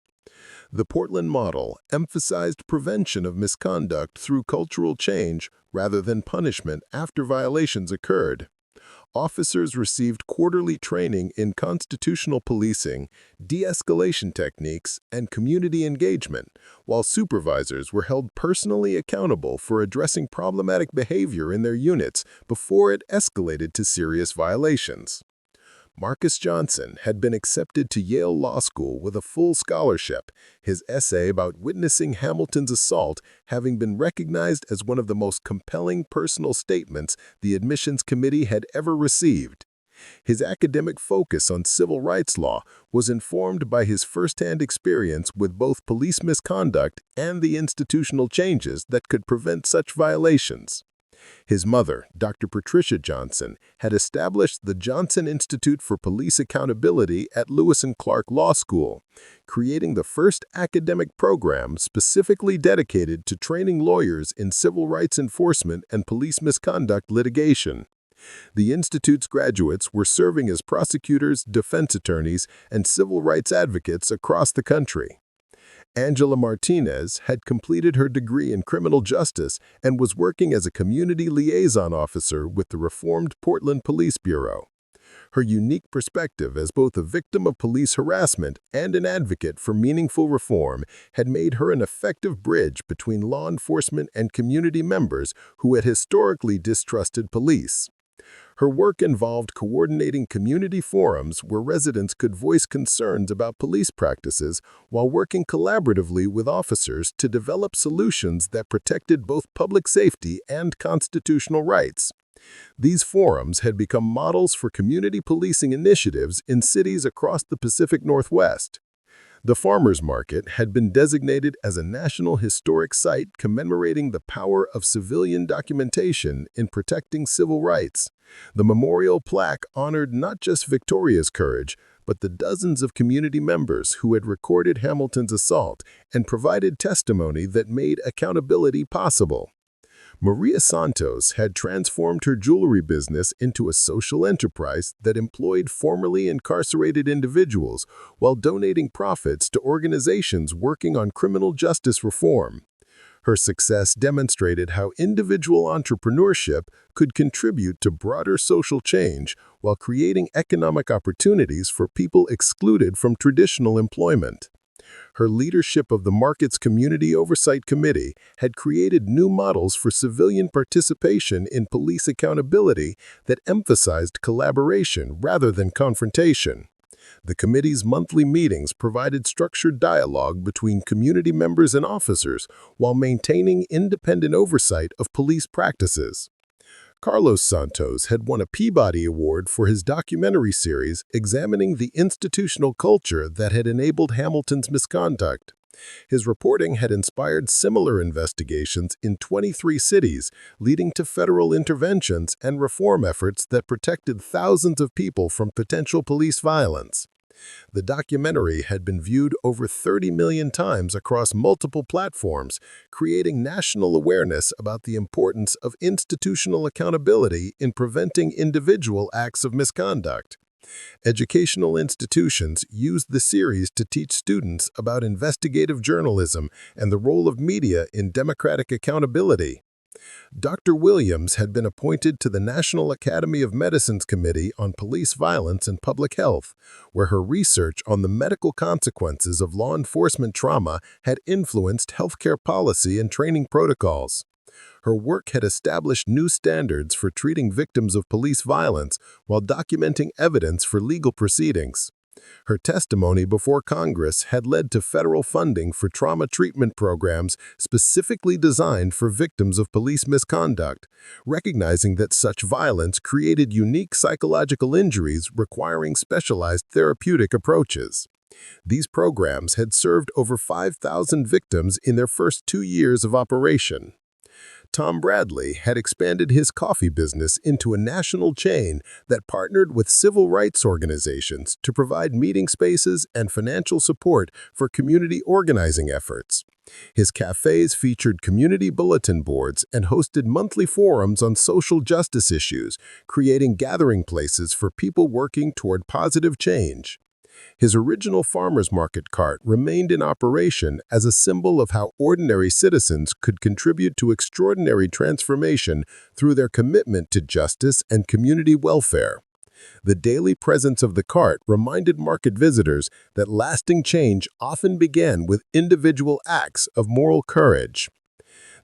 The Portland model emphasized prevention of misconduct through cultural change rather than punishment after violations occurred. Officers received quarterly training in constitutional policing, de-escalation techniques, and community engagement, while supervisors were held personally accountable for addressing problematic behavior in their units before it escalated to serious violations. Marcus Johnson had been accepted to Yale Law School with a full scholarship, his essay about witnessing Hamilton's assault having been recognized as one of the most compelling personal statements the admissions committee had ever received. His academic focus on civil rights law was informed by his firsthand experience with both police misconduct and the institutional changes that could prevent such violations.
His mother, Dr. Patricia Johnson, had established the Johnson Institute for Police Accountability at Lewis and Clark Law School, creating the first academic program specifically dedicated to training lawyers in civil rights enforcement and police misconduct litigation. The Institute's graduates were serving as prosecutors, defense attorneys, and civil rights advocates across the country. Angela Martinez had completed her degree in criminal justice and was working as a community liaison officer with the reformed Portland Police Bureau. Her unique perspective as both a victim of police harassment and an advocate for meaningful reform had made her an effective bridge between law enforcement and community members who had historically distrusted police. Her work involved coordinating community forums where residents could voice concerns about police practices while working collaboratively with officers to develop solutions that protected both public safety and constitutional rights. These forums had become models for community policing initiatives in cities across the Pacific Northwest. The farmers market had been designated as a National Historic Site commemorating the power of civilian documentation in protecting civil rights. The memorial plaque honored not just Victoria's courage, but the dozens of community members who had recorded Hamilton's assault and provided testimony that made accountability possible. Maria Santos had transformed her jewelry business into a social enterprise that employed formerly incarcerated individuals while donating profits to organizations working on criminal justice reform. Her success demonstrated how individual entrepreneurship could contribute to broader social change while creating economic opportunities for people excluded from traditional employment. Her leadership of the market's Community Oversight Committee had created new models for civilian participation in police accountability that emphasized collaboration rather than confrontation. The committee's monthly meetings provided structured dialogue between community members and officers while maintaining independent oversight of police practices. Carlos Santos had won a Peabody Award for his documentary series examining the institutional culture that had enabled Hamilton's misconduct. His reporting had inspired similar investigations in 23 cities, leading to federal interventions and reform efforts that protected thousands of people from potential police violence. The documentary had been viewed over 30 million times across multiple platforms, creating national awareness about the importance of institutional accountability in preventing individual acts of misconduct. Educational institutions used the series to teach students about investigative journalism and the role of media in democratic accountability. Dr. Williams had been appointed to the National Academy of Medicine's Committee on Police Violence and Public Health, where her research on the medical consequences of law enforcement trauma had influenced healthcare policy and training protocols. Her work had established new standards for treating victims of police violence while documenting evidence for legal proceedings. Her testimony before Congress had led to federal funding for trauma treatment programs specifically designed for victims of police misconduct, recognizing that such violence created unique psychological injuries requiring specialized therapeutic approaches. These programs had served over 5,000 victims in their first 2 years of operation. Tom Bradley had expanded his coffee business into a national chain that partnered with civil rights organizations to provide meeting spaces and financial support for community organizing efforts. His cafes featured community bulletin boards and hosted monthly forums on social justice issues, creating gathering places for people working toward positive change. His original farmers market cart remained in operation as a symbol of how ordinary citizens could contribute to extraordinary transformation through their commitment to justice and community welfare. The daily presence of the cart reminded market visitors that lasting change often began with individual acts of moral courage.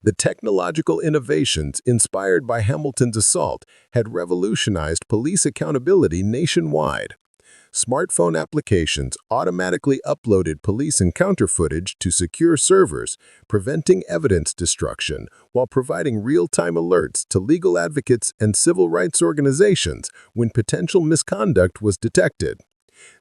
The technological innovations inspired by Hamilton's assault had revolutionized police accountability nationwide. Smartphone applications automatically uploaded police encounter footage to secure servers, preventing evidence destruction while providing real-time alerts to legal advocates and civil rights organizations when potential misconduct was detected.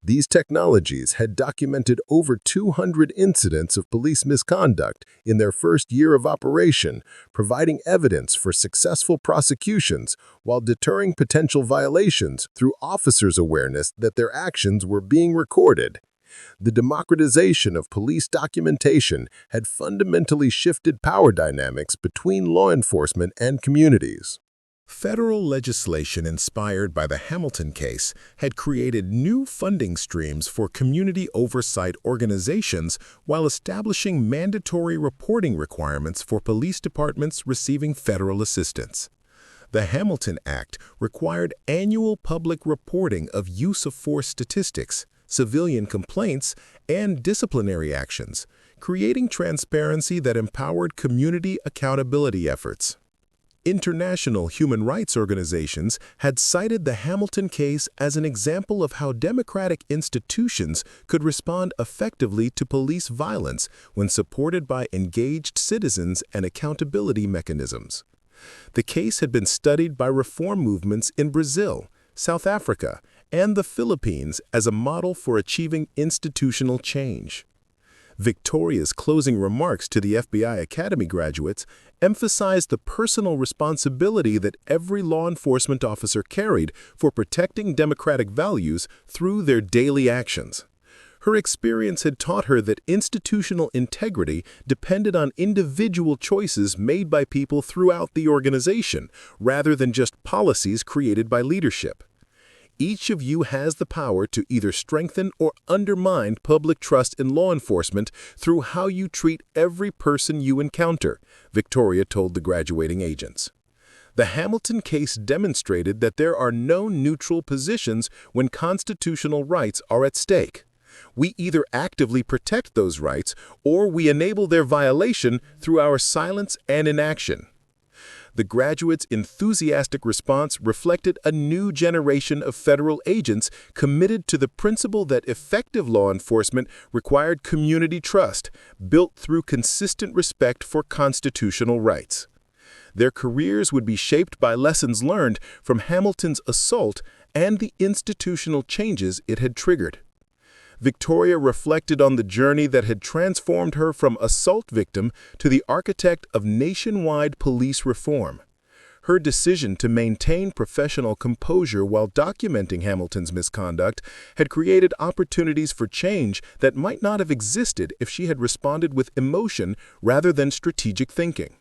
These technologies had documented over 200 incidents of police misconduct in their first year of operation, providing evidence for successful prosecutions while deterring potential violations through officers' awareness that their actions were being recorded. The democratization of police documentation had fundamentally shifted power dynamics between law enforcement and communities.
Federal legislation inspired by the Hamilton case had created new funding streams for community oversight organizations while establishing mandatory reporting requirements for police departments receiving federal assistance. The Hamilton Act required annual public reporting of use of force statistics, civilian complaints, and disciplinary actions, creating transparency that empowered community accountability efforts. International human rights organizations had cited the Hamilton case as an example of how democratic institutions could respond effectively to police violence when supported by engaged citizens and accountability mechanisms. The case had been studied by reform movements in Brazil, South Africa, and the Philippines as a model for achieving institutional change. Victoria's closing remarks to the FBI Academy graduates emphasized the personal responsibility that every law enforcement officer carried for protecting democratic values through their daily actions. Her experience had taught her that institutional integrity depended on individual choices made by people throughout the organization, rather than just policies created by leadership. Each of you has the power to either strengthen or undermine public trust in law enforcement through how you treat every person you encounter, Victoria told the graduating agents. The Hamilton case demonstrated that there are no neutral positions when constitutional rights are at stake. We either actively protect those rights or we enable their violation through our silence and inaction. The graduates' enthusiastic response reflected a new generation of federal agents committed to the principle that effective law enforcement required community trust, built through consistent respect for constitutional rights. Their careers would be shaped by lessons learned from Hamilton's assault and the institutional changes it had triggered. Victoria reflected on the journey that had transformed her from assault victim to the architect of nationwide police reform. Her decision to maintain professional composure while documenting Hamilton's misconduct had created opportunities for change that might not have existed if she had responded with emotion rather than strategic thinking.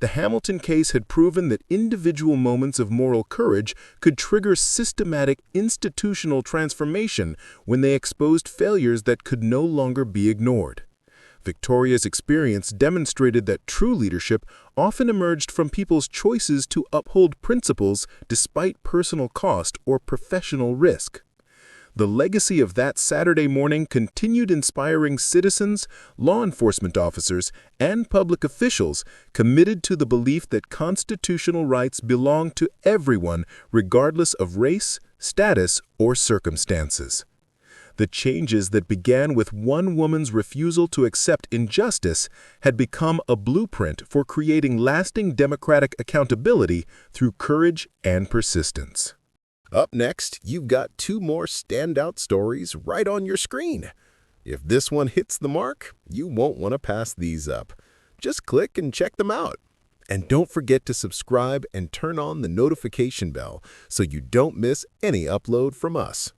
The Hamilton case had proven that individual moments of moral courage could trigger systematic institutional transformation when they exposed failures that could no longer be ignored. Victoria's experience demonstrated that true leadership often emerged from people's choices to uphold principles despite personal cost or professional risk. The legacy of that Saturday morning continued inspiring citizens, law enforcement officers, and public officials committed to the belief that constitutional rights belong to everyone regardless of race, status, or circumstances. The changes that began with one woman's refusal to accept injustice had become a blueprint for creating lasting democratic accountability through courage and persistence. Up next, you've got two more standout stories right on your screen. If this one hits the mark, you won't want to pass these up. Just click and check them out. And don't forget to subscribe and turn on the notification bell so you don't miss any upload from us.